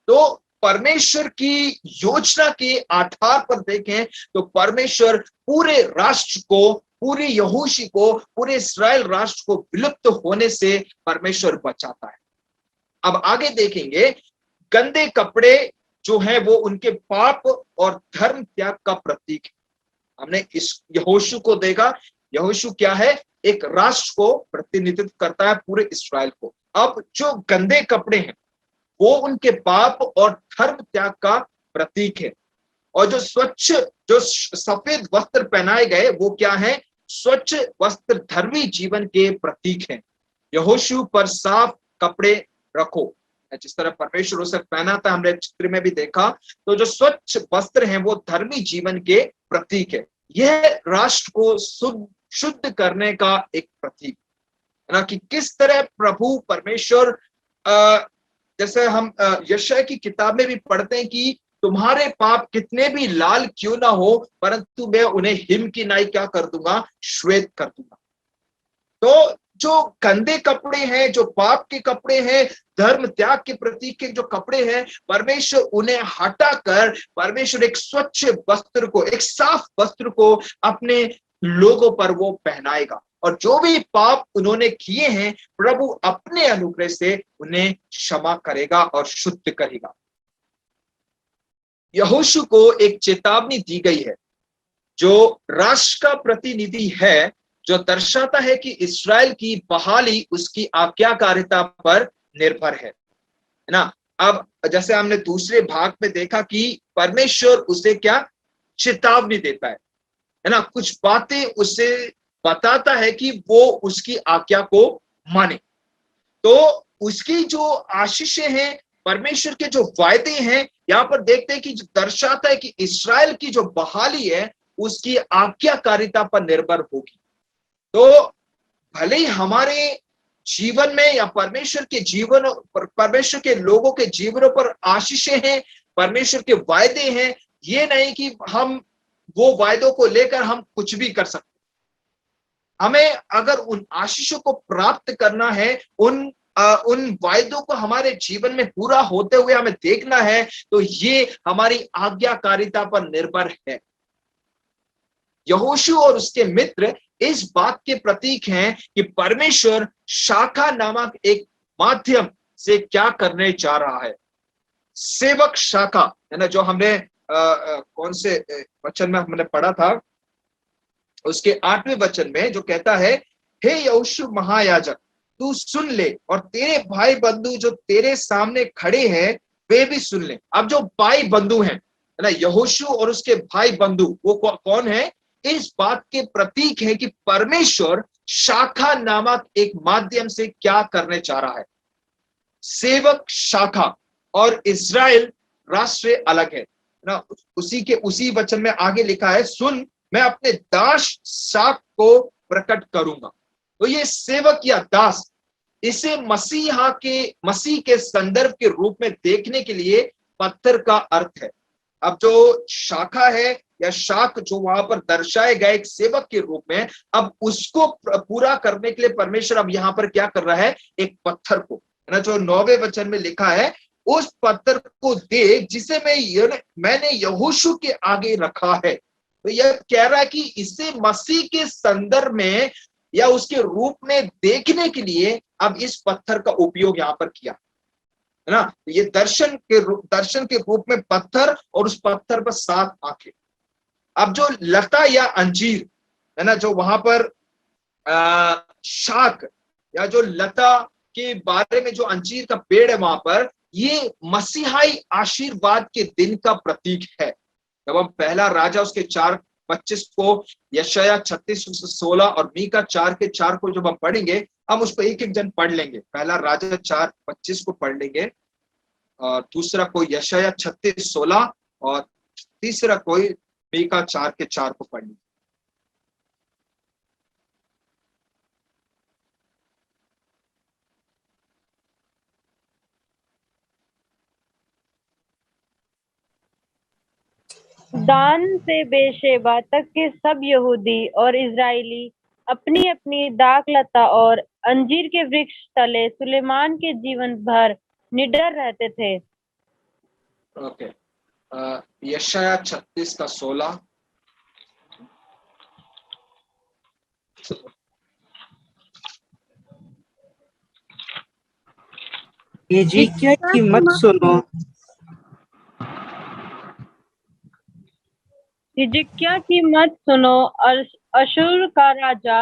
तो परमेश्वर की योजना के आधार पर देखें तो परमेश्वर पूरे राष्ट्र को, पूरे यहोशू को, पूरे इस्राएल राष्ट्र को विलुप्त होने से परमेश्वर बचाता है। अब आगे देखेंगे, गंदे कपड़े जो है वो उनके पाप और धर्म त्याग का प्रतीक है। हमने इस यहोशू को देखा, यहोशू क्या है, एक राष्ट्र को प्रतिनिधित्व करता है, पूरे इस्राएल को। अब जो गंदे कपड़े हैं वो उनके पाप और धर्म त्याग का प्रतीक है, और जो स्वच्छ, जो सफेद वस्त्र पहनाए गए वो क्या है, स्वच्छ वस्त्र धर्मी जीवन के प्रतीक हैं। यहोशू पर साफ कपड़े रखो, जिस तरह परमेश्वर उसे पहना था, हमने चित्र में भी देखा। तो जो स्वच्छ वस्त्र हैं वो धर्मी जीवन के प्रतीक है। यह राष्ट्र को शुद्ध करने का एक प्रतीक है ना, कि किस तरह प्रभु परमेश्वर, जैसे हम यशायाह की किताब में भी पढ़ते हैं कि तुम्हारे पाप कितने भी लाल क्यों ना हो, परंतु मैं उन्हें हिम की नाई क्या कर दूंगा, श्वेत कर दूंगा। तो जो गंदे कपड़े हैं, जो पाप के कपड़े हैं, धर्म त्याग के प्रतीक के जो कपड़े हैं, परमेश्वर उन्हें हटाकर परमेश्वर एक स्वच्छ वस्त्र को, एक साफ वस्त्र को अपने लोगों पर वो पहनाएगा। और जो भी पाप उन्होंने किए हैं, प्रभु अपने अनुग्रह से उन्हें क्षमा करेगा और शुद्ध करेगा। यहोशू को एक चेतावनी दी गई है, जो राष्ट्र का प्रतिनिधि है, जो दर्शाता है कि इस्राएल की बहाली उसकी आज्ञाकारिता पर निर्भर है ना। अब जैसे हमने दूसरे भाग में देखा कि परमेश्वर उसे क्या चेतावनी देता है ना, कुछ बातें उसे बताता है कि वो उसकी आज्ञा को माने। तो उसकी जो आशीषें हैं, परमेश्वर के जो वायदे हैं, यहां पर देखते हैं कि जो दर्शाता है कि इस्राएल की जो बहाली है उसकी आज्ञाकारिता पर निर्भर होगी। तो भले ही हमारे जीवन में या परमेश्वर के जीवन, परमेश्वर के लोगों के जीवनों पर आशीषें हैं, परमेश्वर के वायदे हैं, ये नहीं कि हम वो वायदों को लेकर हम कुछ भी कर सकते। हमें अगर उन आशीषों को प्राप्त करना है, उन वायदों को हमारे जीवन में पूरा होते हुए हमें देखना है, तो ये हमारी आज्ञाकारिता पर निर्भर है। यहोशू और उसके मित्र इस बात के प्रतीक हैं कि परमेश्वर शाखा नामक एक माध्यम से क्या करने जा रहा है। सेवक शाखा है ना, जो हमने कौन से वचन में हमने पढ़ा था, उसके 8वें वचन में जो कहता है, हे यहोशू महायाजक, तू सुन ले और तेरे भाई बंधु जो तेरे सामने खड़े हैं वे भी सुन ले। अब जो भाई बंधु हैं है ना, यहोशू और उसके भाई बंधु, वो कौन है? इस बात के प्रतीक है कि परमेश्वर शाखा नामक एक माध्यम से क्या करने जा रहा है। सेवक शाखा और इस्राएल राष्ट्र अलग है ना। उसी वचन में आगे लिखा है, सुन मैं अपने दास शाख को प्रकट करूंगा। तो ये सेवक या दास, इसे मसीह के संदर्भ के रूप में देखने के लिए पत्थर का अर्थ है। अब जो शाखा है या शाख जो वहां पर दर्शाए गए एक सेवक के रूप में, अब उसको पूरा करने के लिए परमेश्वर अब यहां पर क्या कर रहा है, एक पत्थर को है ना, जो 9वें वचन में लिखा है, उस पत्थर को देख जिसे मैंने यहोशू के आगे रखा है। तो यह कह रहा है कि इसे मसीह के संदर्भ में या उसके रूप में देखने के लिए अब इस पत्थर का उपयोग यहां पर किया है ना। ये दर्शन के रूप में पत्थर और उस पत्थर पर 7 आंखें। अब जो लता या अंजीर है ना, जो वहां पर शाख या जो लता के बारे में जो अंजीर का पेड़ है वहां पर, ये मसीहाई आशीर्वाद के दिन का प्रतीक है। जब हम पहला राजा उसके 4:25 को, यशायाह 36:16 और मीका 4:4 को जब हम पढ़ेंगे, हम उसको एक एक जन पढ़ लेंगे। पहला राजा 4:25 को पढ़ लेंगे, और दूसरा कोई यशायाह 36:16 और तीसरा कोई मीका 4:4 को पढ़ लेंगे। दान से बेशेबा तक के सब यहूदी और इजरायली अपनी अपनी दाखलता और अंजीर के वृक्ष तले सुलेमान के जीवन भर निडर रहते थे। ओके, यशायाह 36:16। हिजकिय्याह की मत सुनो, हिजकिय्याह की मत सुनो, अशूर का राजा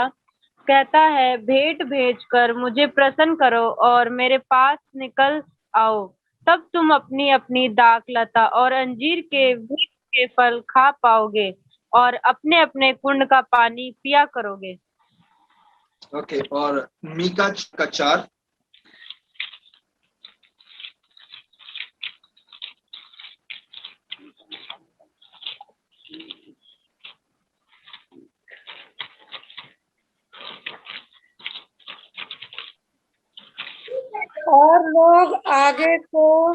कहता है, भेंट भेजकर मुझे प्रसन्न करो और मेरे पास निकल आओ, तब तुम अपनी अपनी दाखलता और अंजीर के वृक्ष के फल खा पाओगे और अपने अपने कुंड का पानी पिया करोगे। ओके, और मीका का 4। और लोग आगे को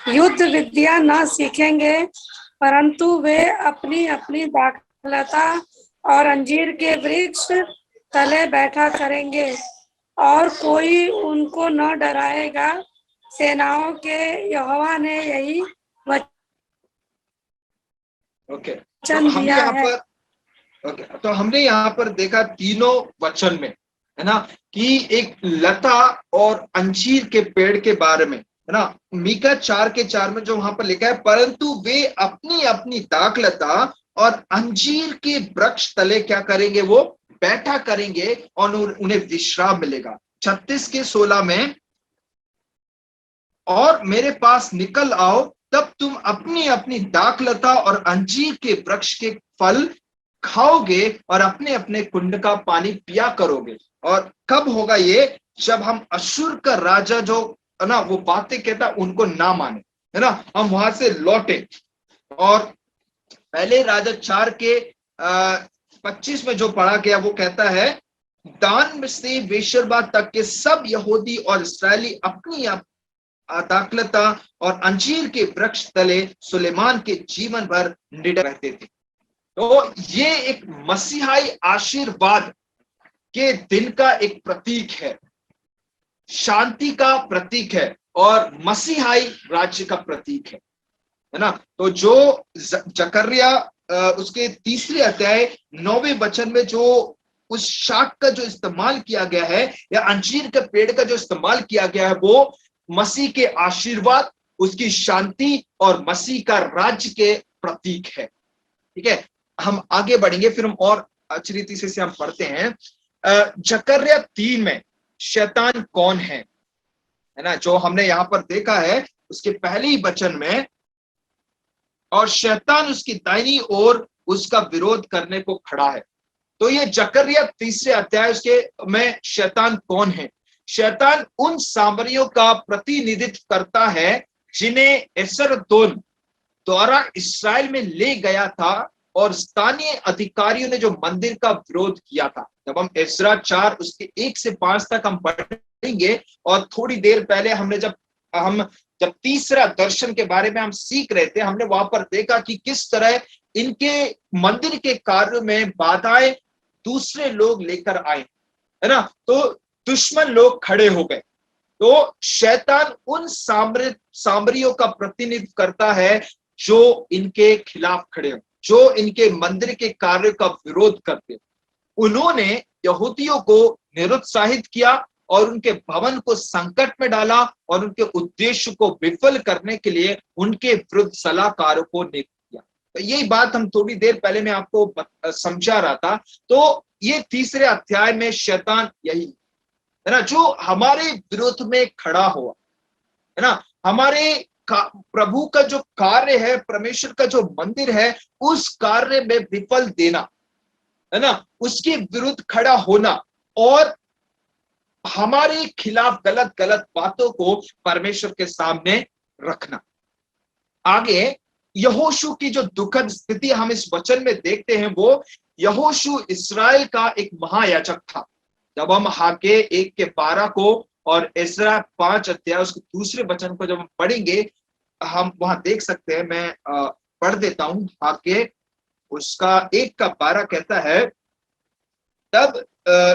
युद्ध विद्या न सीखेंगे, परंतु वे अपनी अपनी दाखलता और अंजीर के वृक्ष तले बैठा करेंगे, और कोई उनको न डराएगा। सेनाओं के यहोवा ने यही ओके, तो वचन हम दिया यहाँ है। पर ओके, तो हमने यहाँ पर देखा तीनों वचन में, है ना, कि एक लता और अंजीर के पेड़ के बारे में, है ना। मीका 4:4 में जो वहां पर लिखा है, परंतु वे अपनी अपनी दाखलता और अंजीर के वृक्ष तले क्या करेंगे, वो बैठा करेंगे और उन्हें विश्राम मिलेगा। 36:16 में, और मेरे पास निकल आओ, तब तुम अपनी अपनी दाखलता और अंजीर के वृक्ष के फल खाओगे और अपने अपने कुंड का पानी पिया करोगे। और कब होगा ये, जब हम अश्शूर का राजा जो है ना वो बातें कहता उनको ना माने, है ना, हम वहां से लौटे। और पहले राजा 4:25 में जो पढ़ा गया वो कहता है, दान से बेशरबा तक के सब यहूदी और इस्राएली अपनी दाखलता और अंजीर के वृक्ष तले सुलेमान के जीवन भर निडर रहते थे। तो ये एक मसीहाई आशीर्वाद के दिन का एक प्रतीक है, शांति का प्रतीक है और मसीहाई राज्य का प्रतीक है ना। तो जो जकर्या उसके 3 अध्याय 9वें वचन में जो उस शाख का जो इस्तेमाल किया गया है या अंजीर के पेड़ का जो इस्तेमाल किया गया है, वो मसीह के आशीर्वाद, उसकी शांति और मसीह का राज्य के प्रतीक है। ठीक है, हम आगे बढ़ेंगे, फिर हम और अच्छी रीति से हम पढ़ते हैं। जकर्या 3 में शैतान कौन है ना, जो हमने यहां पर देखा है उसके पहले ही वचन में, और शैतान उसकी दाहिनी ओर उसका विरोध करने को खड़ा है। तो ये जकर्या 3 अध्याय उसके में शैतान कौन है? शैतान उन सामरियों का प्रतिनिधित्व करता है जिन्हें एसरदोन द्वारा इस्राएल में ले गया था, और स्थानीय अधिकारियों ने जो मंदिर का विरोध किया था। जब हम एज्रा 4 उसके 1 से 5 तक हम पढ़ेंगे, और थोड़ी देर पहले हमने जब तीसरा दर्शन के बारे में हम सीख रहे थे, हमने वहां पर देखा कि किस तरह इनके मंदिर के कार्य में बाधाएं दूसरे लोग लेकर आए, है ना। तो दुश्मन लोग खड़े हो गए। तो शैतान उन सामरियों का प्रतिनिधित्व करता है जो इनके खिलाफ खड़े हो, जो इनके मंदिर के कार्य का विरोध करते। उन्होंने यहूदियों को निरुत्साहित किया और उनके भवन को संकट में डाला, और उनके उद्देश्य को विफल करने के लिए उनके विरुद्ध सलाहकारों को नियुक्त किया। तो यही बात हम थोड़ी देर पहले मैं आपको समझा रहा था। तो ये 3 अध्याय में शैतान यही है ना, जो हमारे विरोध में खड़ा हुआ है ना, हमारे प्रभु का जो कार्य है, परमेश्वर का जो मंदिर है, उस कार्य में विफल देना, है ना, उसके विरुद्ध खड़ा होना और हमारे खिलाफ गलत गलत बातों को परमेश्वर के सामने रखना। आगे यहोशू की जो दुखद स्थिति हम इस वचन में देखते हैं, वो यहोशू इस्राएल का एक महायाजक था। जब हम हागे 1:12 को और एज्रा 5 अध्याय उसके 2 वचन को जब हम पढ़ेंगे, हम वहां देख सकते हैं। मैं पढ़ देता हूं। हागे उसका 1:12 कहता है, तब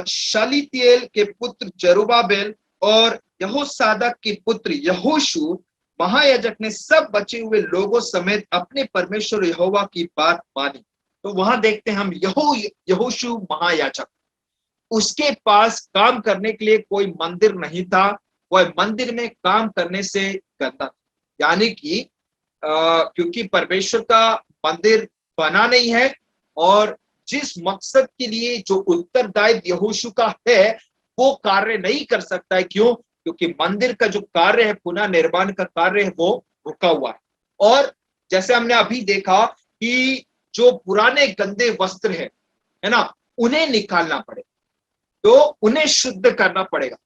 शालीतिएल के पुत्र जरुब्बाबेल और यहोसादाक के पुत्र यहोशू महायाजक ने सब बचे हुए लोगों समेत अपने परमेश्वर यहोवा की बात मानी। तो वहां देखते हैं हम यहोशू महायाजक, उसके पास काम करने के लिए कोई मंदिर नहीं था, वह मंदिर में काम करने से गंदा था। यानी कि क्योंकि परमेश्वर का मंदिर बना नहीं है, और जिस मकसद के लिए जो उत्तरदायित्व यहोशू का है वो कार्य नहीं कर सकता है। क्यों? क्योंकि मंदिर का जो कार्य है, पुनः निर्माण का कार्य है, वो रुका हुआ है। और जैसे हमने अभी देखा कि जो पुराने गंदे वस्त्र है ना, उन्हें निकालना पड़े, तो उन्हें शुद्ध करना पड़ेगा।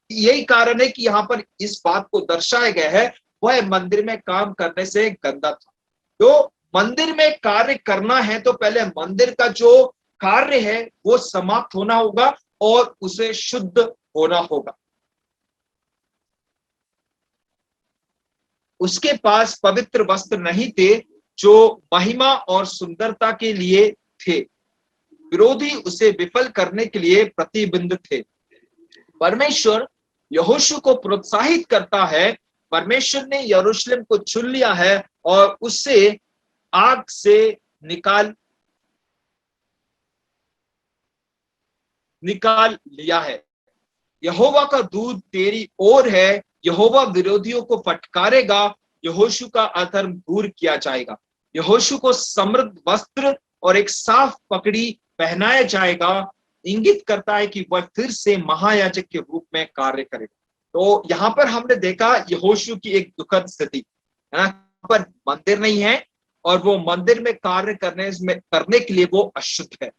यही कारण है कि यहाँ पर इस बात को दर्शाया गया है, वह मंदिर में काम करने से गंदा था। तो मंदिर में कार्य करना है तो पहले मंदिर का जो कार्य है वो समाप्त होना होगा और उसे शुद्ध होना होगा। उसके पास पवित्र वस्त्र नहीं थे जो महिमा और सुंदरता के लिए थे। विरोधी उसे विफल करने के लिए प्रतिबंध थे। परमेश्वर यहोशू को प्रोत्साहित करता है। परमेश्वर ने यरूशलेम को चुन लिया है और उससे आग से निकाल लिया है। यहोवा का दूत तेरी ओर है, यहोवा विरोधियों को फटकारेगा, यहोशू का अधर्म दूर किया जाएगा। यहोशू को समृद्ध वस्त्र और एक साफ पगड़ी पहनाया जाएगा। इंगित करता है कि वह फिर से महायाजक के रूप में कार्य करेगा। तो यहाँ पर हमने देखा यहोशू की एक दुखद स्थिति है ना, पर मंदिर नहीं है और वो मंदिर में कार्य करने के लिए वो अशुद्ध है।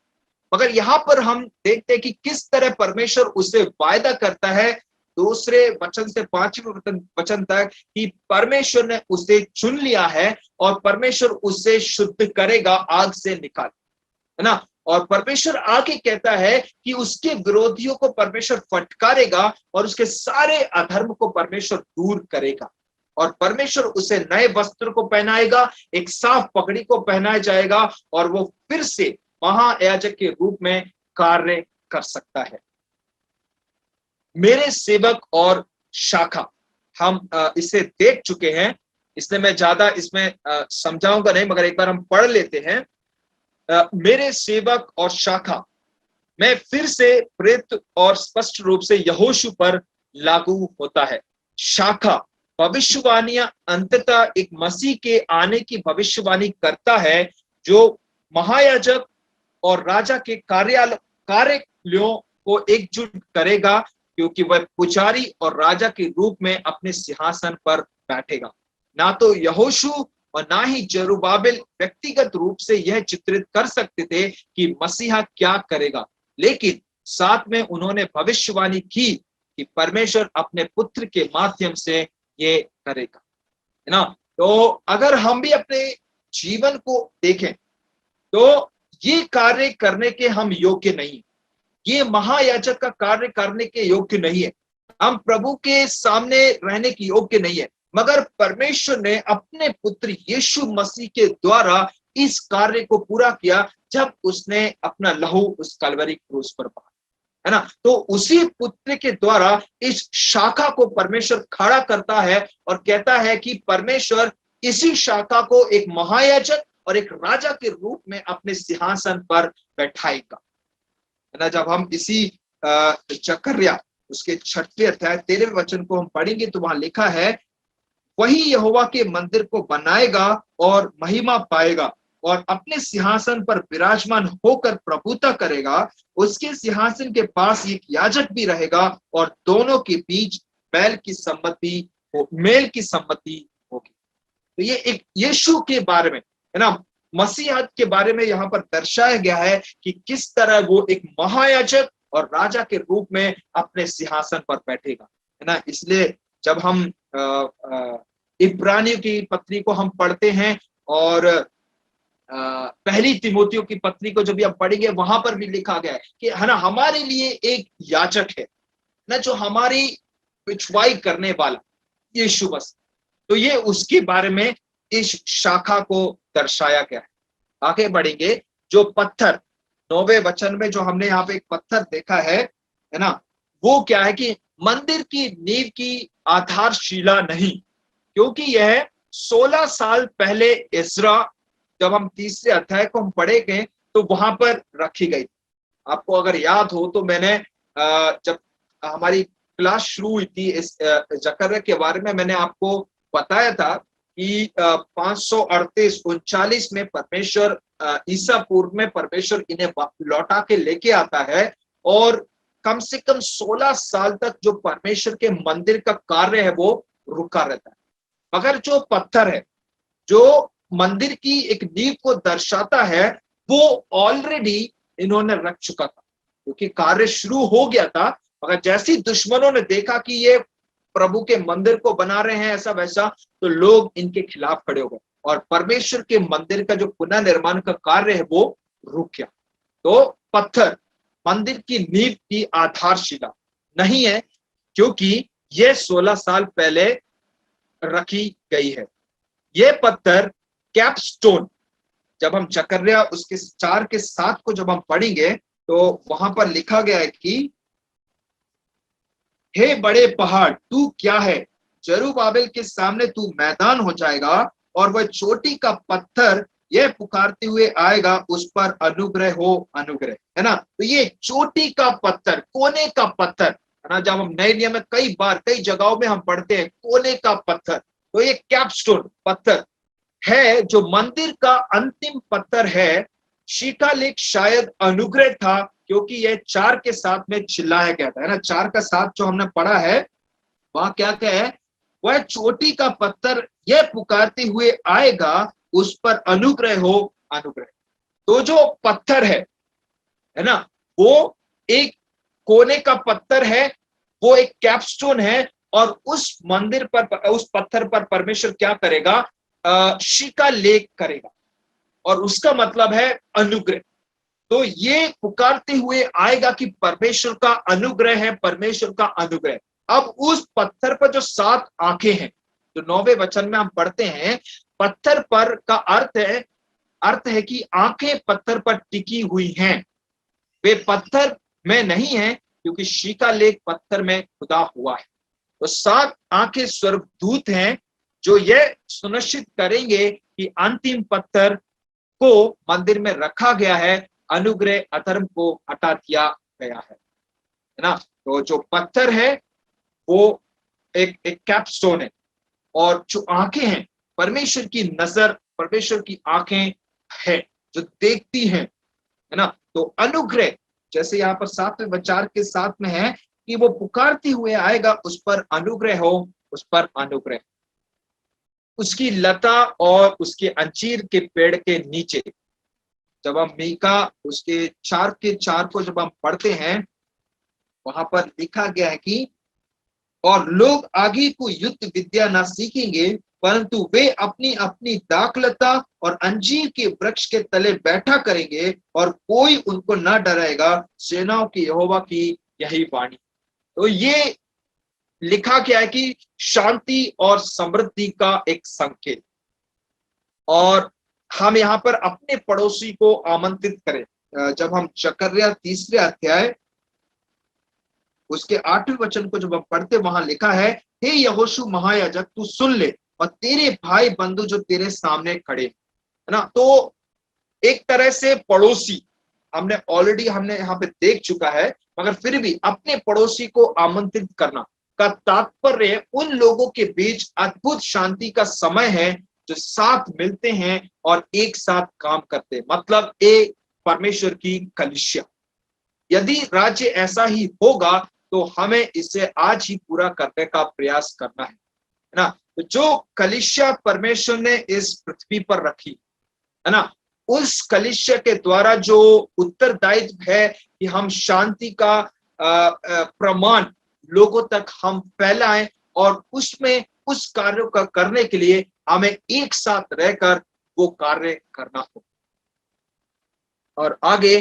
मगर यहाँ पर हम देखते हैं कि किस तरह परमेश्वर उसे वायदा करता है, दूसरे वचन से 5वें वचन तक, कि परमेश्वर ने उसे चुन लिया है और परमेश्वर उसे शुद्ध करेगा आग से निकाल, है ना। और परमेश्वर आगे कहता है कि उसके विरोधियों को परमेश्वर फटकारेगा और उसके सारे अधर्म को परमेश्वर दूर करेगा। और परमेश्वर उसे नए वस्त्र को पहनाएगा, एक साफ पगड़ी को पहनाया जाएगा और वो फिर से महायाजक के रूप में कार्य कर सकता है। मेरे सेवक और शाखा, हम इसे देख चुके हैं, इसलिए मैं ज्यादा इसमें समझाऊंगा नहीं, मगर एक बार हम पढ़ लेते हैं। मेरे सेवक और शाखा में फिर से प्रेरित और स्पष्ट रूप से यहोशू पर लागू होता है। शाखा भविष्यवाणियां अंततः एक मसीह के आने की भविष्यवाणी करता है, जो महायाजक और राजा के कार्यों को एकजुट करेगा, क्योंकि वह पुजारी और राजा के रूप में अपने सिंहासन पर बैठेगा। ना तो यहोशू और ना ही जरुब्बाबिल व्यक्तिगत रूप से यह चित्रित कर सकते थे कि मसीहा क्या करेगा, लेकिन साथ में उन्होंने भविष्यवाणी की कि परमेश्वर अपने पुत्र के माध्यम से ये करेगा, है ना। तो अगर हम भी अपने जीवन को देखें तो ये कार्य करने के हम योग्य नहीं, ये महायाजक का कार्य करने के योग्य नहीं है, हम प्रभु के सामने रहने की योग्य नहीं है, मगर परमेश्वर ने अपने पुत्र यीशु मसीह के द्वारा इस कार्य को पूरा किया जब उसने अपना लहू उस कलवरी क्रूस पर बहाया, है ना। तो उसी पुत्र के द्वारा इस शाखा को परमेश्वर खड़ा करता है और कहता है कि परमेश्वर इसी शाखा को एक महायाजक और एक राजा के रूप में अपने सिंहासन पर बैठाएगा, है ना। जब हम इसी जकर्या उसके 6वें अध्याय 13वें वचन को हम पढ़ेंगे तो वहां लिखा है, वही यहोवा के मंदिर को बनाएगा और महिमा पाएगा और अपने सिंहासन पर विराजमान होकर प्रभुता करेगा। उसके सिंहासन के पास एक याजक भी रहेगा और दोनों के बीच मेल की सम्मति होगी। तो ये एक यीशु के बारे में, है ना, मसीहत के बारे में यहाँ पर दर्शाया गया है कि किस तरह वो एक महायाजक और राजा के रूप में अपने सिंहासन पर बैठेगा, है ना। इसलिए जब हम इब्रानियों की पत्री को हम पढ़ते हैं और पहली तिमोथियों की पत्री को जब हम पढ़ेंगे वहां पर भी लिखा गया है कि, है ना, हमारे लिए एक याजक है ना, जो हमारी पिछवाई करने वाला यीशु मसीह। तो ये उसके बारे में इस शाखा को दर्शाया गया है। आगे बढ़ेंगे, जो पत्थर 9वें वचन में जो हमने यहाँ पे एक पत्थर देखा है ना, वो क्या है कि मंदिर की नींव की आधारशिला नहीं, क्योंकि यह 16 साल पहले इस्रा, जब हम 3रे अध्याय को हम पढ़ेंगे तो वहां पर रखी गई। आपको अगर याद हो तो मैंने जब हमारी क्लास शुरू हुई थी इस जकर्या के बारे में, मैंने आपको बताया था कि 538-39 में परमेश्वर ईसा पूर्व में परमेश्वर इन्हें लौटा के लेके आता है और कम से कम 16 साल तक जो परमेश्वर के मंदिर का कार्य है वो रुका रहता है। मगर जो पत्थर है जो मंदिर की एक नींव को दर्शाता है, वो ऑलरेडी इन्होंने रख चुका था, क्योंकि कार्य शुरू हो गया था। मगर जैसे ही दुश्मनों ने देखा कि ये प्रभु के मंदिर को बना रहे हैं ऐसा वैसा, तो लोग इनके खिलाफ खड़े हो गए और परमेश्वर के मंदिर का जो पुनः निर्माण का कार्य है वो रुक गया। तो पत्थर मंदिर की नींव की आधारशिला नहीं है, क्योंकि ये 16 साल पहले रखी गई है। ये पत्थर कैपस्टोन, जब हम जकर्या उसके 4 के 7 को जब हम पढ़ेंगे तो वहां पर लिखा गया है कि हे बड़े पहाड़ तू क्या है, जरूबाबेल के सामने तू मैदान हो जाएगा, और वह चोटी का पत्थर यह पुकारते हुए आएगा, उस पर अनुग्रह हो अनुग्रह, है ना। तो ये चोटी का पत्थर, कोने का पत्थर, है ना। जब हम नए नियम में कई बार कई जगहों में हम पढ़ते हैं कोने का पत्थर, तो ये कैपस्टोन पत्थर है जो मंदिर का अंतिम पत्थर है। शिकालेख शायद अनुग्रह था, क्योंकि यह 4 के 7 में चिल्लाया गया था, है ना। 4 का 7 जो हमने पढ़ा है वहां क्या क्या है, वह चोटी का पत्थर यह पुकारते हुए आएगा, उस पर अनुग्रह हो अनुग्रह। तो जो पत्थर है ना, वो एक कोने का पत्थर है, वो एक कैपस्टोन है, और उस मंदिर पर, उस पत्थर पर परमेश्वर क्या करेगा, शिकालेख करेगा, और उसका मतलब है अनुग्रह। तो ये पुकारते हुए आएगा कि परमेश्वर का अनुग्रह है, परमेश्वर का अनुग्रह। अब उस पत्थर पर जो 7 आंखें हैं, जो 9वें वचन में हम पढ़ते हैं, पत्थर पर का अर्थ है कि आंखें पत्थर पर टिकी हुई हैं, वे पत्थर में नहीं है, क्योंकि शिकालेख पत्थर में खुदा हुआ है। तो 7 आंखें स्वर्गदूत हैं जो यह सुनिश्चित करेंगे कि अंतिम पत्थर को मंदिर में रखा गया है, अनुग्रह अधर्म को हटा दिया गया है ना। तो जो पत्थर है वो एक कैपस्टोन है, और जो आंखें हैं परमेश्वर की नजर, परमेश्वर की आंखें हैं जो देखती हैं, है ना। तो अनुग्रह जैसे यहाँ पर 7वें वचन के साथ में है कि वो पुकारते हुए आएगा, उस पर अनुग्रह हो, उस पर अनुग्रह। उसकी लता और उसके अंजीर के पेड़ के नीचे, जब हम मीका उसके 4 के 4 को जब हम पढ़ते हैं, वहां पर लिखा गया है कि और लोग आगे को युद्ध विद्या ना सीखेंगे, परंतु वे अपनी अपनी दाखलता और अंजीर के वृक्ष के तले बैठा करेंगे, और कोई उनको ना डराएगा, सेनाओं की यहोवा की यही वाणी। तो ये लिखा गया है कि शांति और समृद्धि का एक संकेत। और हम यहाँ पर अपने पड़ोसी को आमंत्रित करें। जब हम जकर्या 3 अध्याय उसके 8वें वचन को जब हम पढ़ते, वहां लिखा है, हे यहोशू महायाजक तू सुन ले, और तेरे भाई बंधु जो तेरे सामने खड़े, है ना। तो एक तरह से पड़ोसी हमने यहाँ पे देख चुका है, मगर फिर भी अपने पड़ोसी को आमंत्रित करना का तात्पर्य उन लोगों के बीच अद्भुत शांति का समय है जो साथ मिलते हैं और एक साथ काम करते हैं, मतलब एक परमेश्वर की कलीसिया। यदि राज्य ऐसा ही होगा तो हमें इसे आज ही पूरा करने का प्रयास करना है ना। तो जो कलीसिया परमेश्वर ने इस पृथ्वी पर रखी, है ना, उस कलीसिया के द्वारा जो उत्तरदायित्व है कि हम शांति का प्रमाण लोगों तक हम फैलाएं, और उसमें उस कार्यों का करने के लिए हमें एक साथ रहकर वो कार्य करना हो। और आगे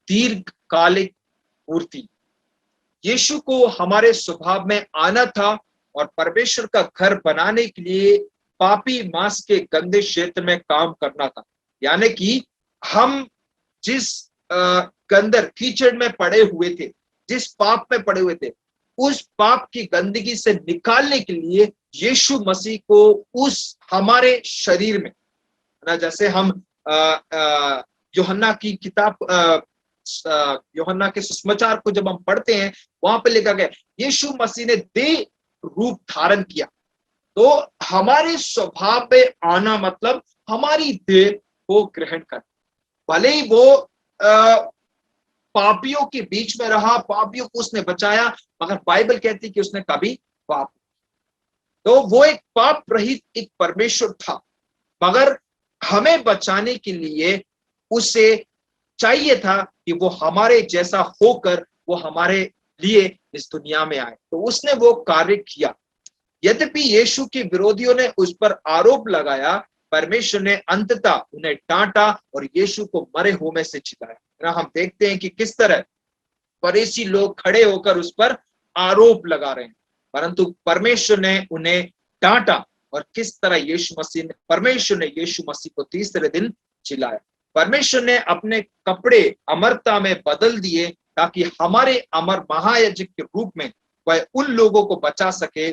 दीर्घकालिक पूर्ति, यीशु को हमारे स्वभाव में आना था और परमेश्वर का घर बनाने के लिए पापी मांस के गंदे क्षेत्र में काम करना था। यानी कि हम जिस गंदर कीचड़ में पड़े हुए थे, जिस पाप में पड़े हुए थे, उस पाप की गंदगी से निकालने के लिए यीशु मसीह को उस हमारे शरीर में, ना, जैसे हम यूहन्ना की किताब यूहन्ना के सुसमाचार को जब हम पढ़ते हैं, वहां पे लिखा गया यीशु मसीह ने देह रूप धारण किया। तो हमारे स्वभाव में आना मतलब हमारी देह को ग्रहण कर, भले ही वो पापियों के बीच में रहा, पापियों को उसने बचाया, मगर बाइबल कहती कि उसने कभी पाप, तो वो एक पाप रहित एक परमेश्वर था, मगर हमें बचाने के लिए उसे चाहिए था कि वो हमारे जैसा होकर वो हमारे लिए इस दुनिया में आए। तो उसने वो कार्य किया। यद्यपि यीशु के विरोधियों ने उस पर आरोप लगाया, परमेश्वर ने अंततः उन्हें डांटा और यीशु को मरे हुए में से जिताया। हम देखते हैं कि किस तरह फरीसी लोग खड़े होकर उस पर आरोप लगा रहे हैं, परंतु परमेश्वर ने उन्हें डांटा और किस तरह यीशु मसीह ने परमेश्वर ने यीशु मसीह को तीसरे दिन जिलाया। परमेश्वर ने अपने कपड़े अमरता में बदल दिए ताकि हमारे अमर महायाजक के रूप में वह उन लोगों को बचा सके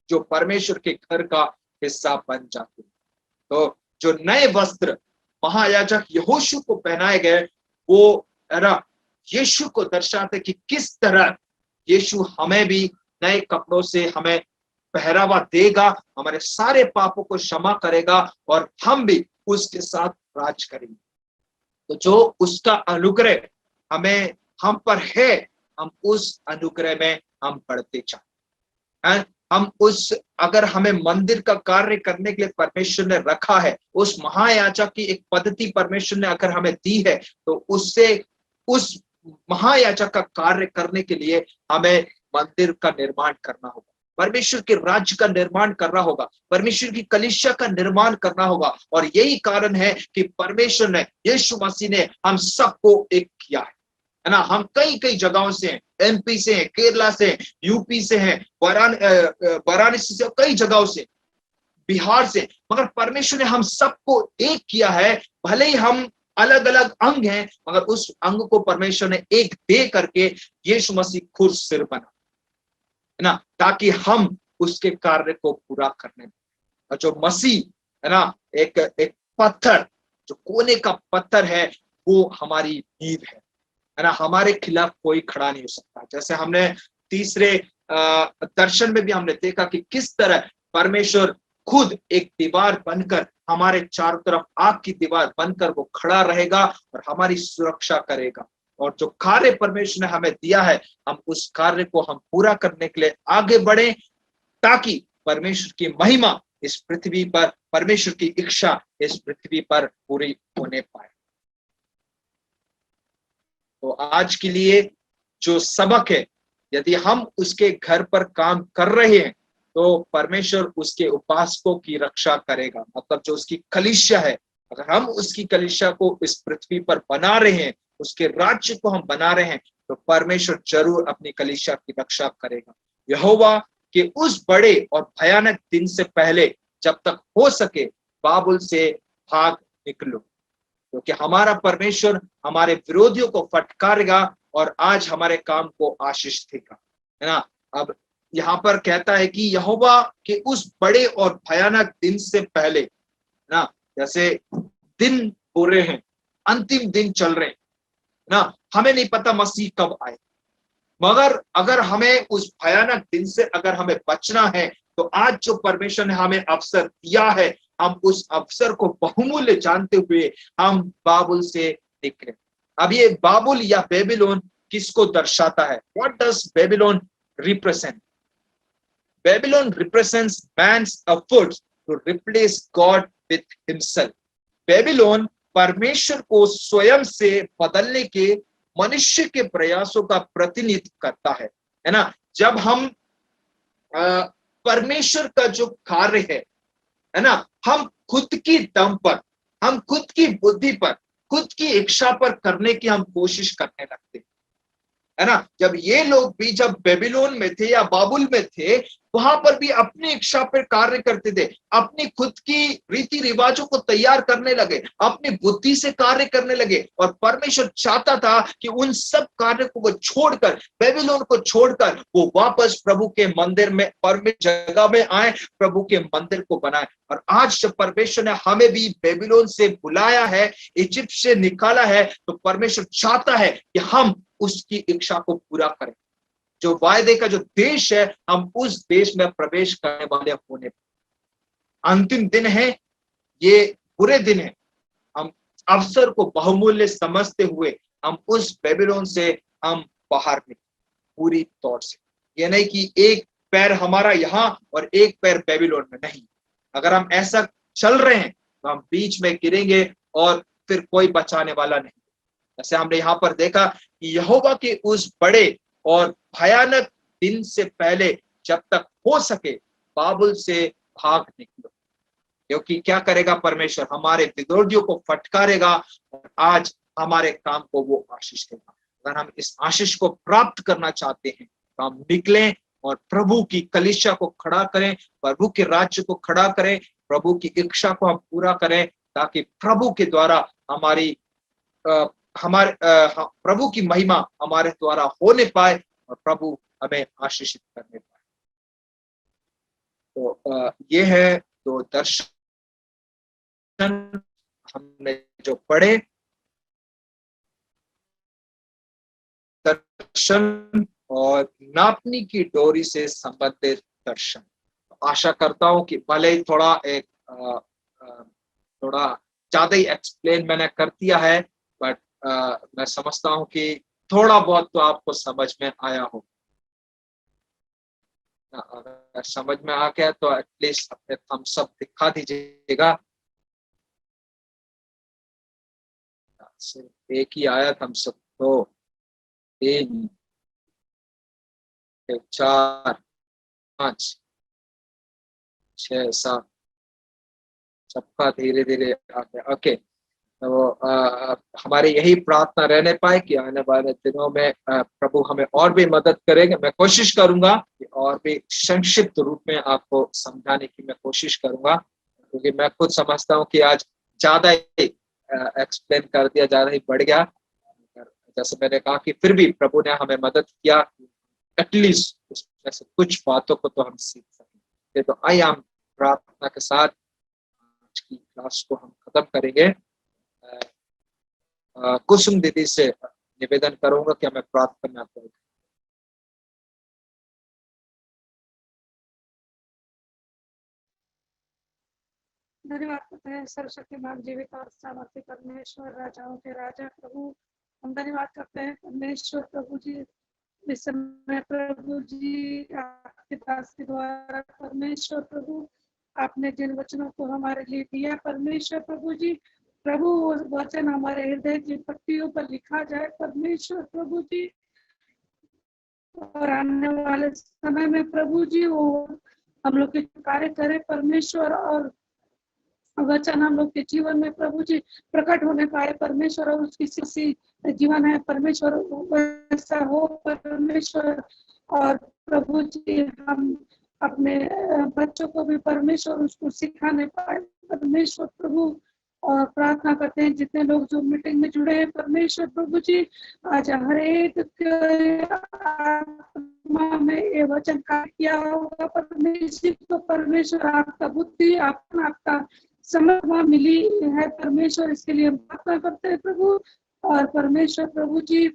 जो परमेश्वर के घर का हिस्सा बन जाते। तो जो नए वस्त्र महायाजक यहोशू को पहनाए गए वो यीशु को दर्शाते कि किस तरह यीशु हमें भी नए कपड़ों से हमें पहरावा देगा, हमारे सारे पापों को क्षमा करेगा और हम भी उसके साथ राज करेंगे। तो जो उसका अनुग्रह हमें हम पर है, हम उस अनुग्रह में हम बढ़ते जाए। हम उस अगर हमें मंदिर का कार्य करने के लिए परमेश्वर ने रखा है, उस महायाजक की एक पद्धति परमेश्वर ने अगर हमें दी है, तो उससे उस महायाजक का कार्य करने के लिए हमें मंदिर का निर्माण करना होगा, परमेश्वर के राज्य का निर्माण करना होगा, परमेश्वर की कलीसिया का निर्माण करना होगा। और यही कारण है कि परमेश्वर ने यीशु मसीह ने हम सबको एक किया है ना। हम कई कई जगहों से हैं, एमपी से हैं, केरला से हैं, यूपी से हैं, वाराणसी से, कई जगहों से, बिहार से, मगर परमेश्वर ने हम सबको एक किया है। भले ही हम अलग अलग अंग हैं, मगर उस अंग को परमेश्वर ने एक दे करके यीशु मसीह खुद सिर बना है ना, ताकि हम उसके कार्य को पूरा करने में। और जो मसीह है ना, एक पत्थर, जो कोने का पत्थर है, वो हमारी नींव है ना। हमारे खिलाफ कोई खड़ा नहीं हो सकता। जैसे हमने तीसरे दर्शन में भी हमने देखा कि किस तरह परमेश्वर खुद एक दीवार बनकर हमारे चारों तरफ आग की दीवार बनकर वो खड़ा रहेगा और हमारी सुरक्षा करेगा। और जो कार्य परमेश्वर ने हमें दिया है, हम उस कार्य को हम पूरा करने के लिए आगे बढ़े, ताकि परमेश्वर की महिमा इस पृथ्वी पर, परमेश्वर की इच्छा इस पृथ्वी पर पूरी होने पाए। तो आज के लिए जो सबक है, यदि हम उसके घर पर काम कर रहे हैं, तो परमेश्वर उसके उपासकों की रक्षा करेगा। मतलब जो उसकी कलीसिया है, अगर हम उसकी कलीसिया को इस पृथ्वी पर बना रहे हैं, उसके राज्य को हम बना रहे हैं, तो परमेश्वर जरूर अपनी कलीसिया की रक्षा करेगा। यहोवा के उस बड़े और भयानक दिन से पहले जब तक हो सके बाबुल से भाग निकलो, क्योंकि हमारा परमेश्वर हमारे विरोधियों को फटकारेगा और आज हमारे काम को आशीष देगा, है ना। अब यहाँ पर कहता है कि यहोवा के उस बड़े और भयानक दिन से पहले ना, जैसे दिन बुरे हैं, अंतिम दिन चल रहे हैं ना, हमें नहीं पता मसीह कब आए, मगर अगर हमें उस भयानक दिन से अगर हमें बचना है, तो आज जो परमेश्वर ने हमें अवसर दिया है, हम उस अवसर को बहुमूल्य जानते हुए हम बाबुल से निकले। अब ये बाबुल या बेबीलोन किसको दर्शाता है? What does Babylon represent? Babylon represents man's efforts to replace God with himself. Babylon परमेश्वर को स्वयं से बदलने के मनुष्य के प्रयासों का प्रतिनिधित्व करता है ना। जब हम परमेश्वर का जो कार्य है ना, हम खुद की दम पर, हम खुद की बुद्धि पर, खुद की इच्छा पर करने की हम कोशिश करने लगते हैं, है ना। जब ये लोग भी जब बेबीलोन में थे या बाबुल में थे, वहां पर भी अपनी इच्छा पर कार्य करते थे, अपनी खुद की रीति रिवाजों को तैयार करने लगे, अपनी बुद्धि से कार्य करने लगे। और परमेश्वर चाहता था कि उन सब कार्य को वो छोड़कर, बेबीलोन को छोड़कर वो वापस प्रभु के मंदिर में, परमेश्वर जगह में आए, प्रभु के मंदिर को बनाए। और आज जब परमेश्वर ने हमें भी बेबीलोन से बुलाया है, इजिप्ट से निकाला है, तो परमेश्वर चाहता है कि हम उसकी इच्छा को पूरा करें। जो वायदे का जो देश है, हम उस देश में प्रवेश करने वाले होने। अंतिम दिन है, ये बुरे दिन है। हम अवसर को बहुमूल्य समझते हुए हम उस बेबीलोन से हम बाहर निकले पूरी तौर से। ये नहीं कि एक पैर हमारा यहाँ और एक पैर बेबीलोन में, नहीं। अगर हम ऐसा चल रहे हैं तो हम बीच में गिरेंगे और फिर कोई बचाने वाला नहीं। जैसे हमने यहाँ पर देखा कि यहोवा के उस बड़े और भयानक दिन से पहले जब तक हो सके बाबुल से भाग निकलो, क्योंकि क्या करेगा परमेश्वर? हमारे विरोधियों को फटकारेगा और आज हमारे काम को वो आशीष देगा। अगर हम इस आशीष को प्राप्त करना चाहते हैं तो हम निकलें और प्रभु की कलीसिया को खड़ा करें, प्रभु के राज्य को खड़ा करें, प्रभु की इच्छा को हम पूरा करें, ताकि प्रभु के द्वारा प्रभु की महिमा हमारे द्वारा होने पाए और प्रभु हमें आशीषित करने पाए। तो ये है तो दर्शन हमने जो पढ़े, दर्शन और नापने की डोरी से संबंधित दर्शन। आशा करता हूं कि भले ही थोड़ा ज्यादा ही एक्सप्लेन मैंने कर दिया है, बट मैं समझता हूं कि थोड़ा बहुत तो आपको समझ में आया हो। अगर समझ में आ गया तो एटलीस्ट अपने थम्स अप दिखा दीजिएगा। एक ही आया थम्स अप, 2 3 4 5 6 7 सबका धीरे धीरे आ गया। ओके, तो हमारे यही प्रार्थना रहने पाए कि आने वाले दिनों में प्रभु हमें और भी मदद करेंगे। मैं कोशिश करूंगा कि और भी संक्षिप्त रूप में आपको समझाने की मैं कोशिश करूंगा, क्योंकि मैं खुद समझता हूं कि आज ज्यादा ही एक्सप्लेन कर दिया, ज्यादा ही बढ़ गया। जैसे मैंने कहा कि फिर भी प्रभु ने हमें मदद किया, एटलीस्ट उसमें से कुछ बातों को तो हम सीख सकें। तो आइए हम प्रार्थना के साथ आज की क्लास को हम खत्म करेंगे। कुसुम दीदी से निवेदन करूंगा कि हमें प्रार्थना करना पड़ेगा। धन्यवाद करते हैं सर्वशक्तिमान जीवित और सामर्थ्य परमेश्वर, राजाओं के राजा प्रभु। हम धन्यवाद करते हैं परमेश्वर प्रभु जी, इस समय प्रभु जी आपके दास के द्वारा परमेश्वर प्रभु आपने जिन वचनों को हमारे लिए दिया परमेश्वर प्रभु जी, प्रभु वो वचन हमारे हृदय की पट्टियों पर लिखा जाए परमेश्वर प्रभु जी, और आने वाले समय में प्रभु जी वो हम लोग के कार्य करे परमेश्वर, और वचन हम लोग के जीवन में प्रभु जी प्रकट होने पाए परमेश्वर, और उसकी सी जीवन है परमेश्वर वैसा हो परमेश्वर। और प्रभु जी हम अपने बच्चों को भी परमेश्वर उसको सिखाने पाए परमेश्वर प्रभु। और प्रार्थना करते हैं जितने लोग जो मीटिंग में जुड़े हैं परमेश्वर प्रभु जी, आज हर एक आत्मा में ये वचन कार्य किया होगा परमेश्वर। तो परमेश्वर आपका बुद्धि आपका समझ वहाँ मिली है परमेश्वर, इसके लिए हम प्रार्थना करते हैं प्रभु। और परमेश्वर प्रभु जी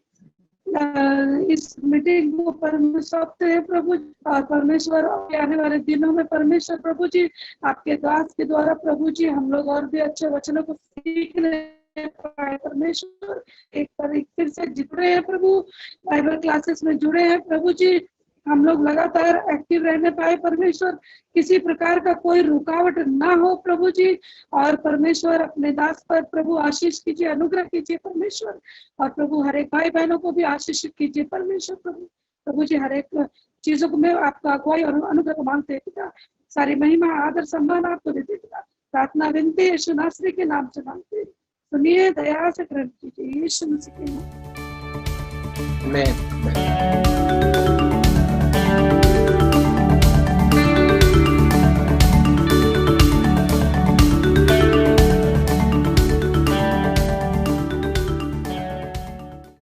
इस मीटिंग को परमेश्वर सौंपते हैं प्रभु, और परमेश्वर आने वाले दिनों में परमेश्वर प्रभु जी आपके दास के द्वारा प्रभु जी हम लोग और भी अच्छे वचनों को सीखने पाए परमेश्वर। एक बार फिर से जुड़े हैं प्रभु, बाइबल क्लासेस में जुड़े हैं प्रभु जी, हम लोग लगातार एक्टिव रहने पाए परमेश्वर, किसी प्रकार का कोई रुकावट ना हो प्रभु जी। और परमेश्वर अपने दास पर प्रभु आशीष कीजिए, अनुग्रह कीजिए परमेश्वर, और प्रभु हर एक भाई बहनों को भी आशीष कीजिए परमेश्वर प्रभु जी हर एक चीजों को में आपका अगुवाई और अनुग्रह मांगते हैं पिता। सारी महिमा आदर सम्मान आपको देते पिता, प्रार्थना विनती यीशु नासरी के नाम से मांगते, सुनिए दया से ग्रहण कीजिए यीशु मसीह के नाम। आमीन।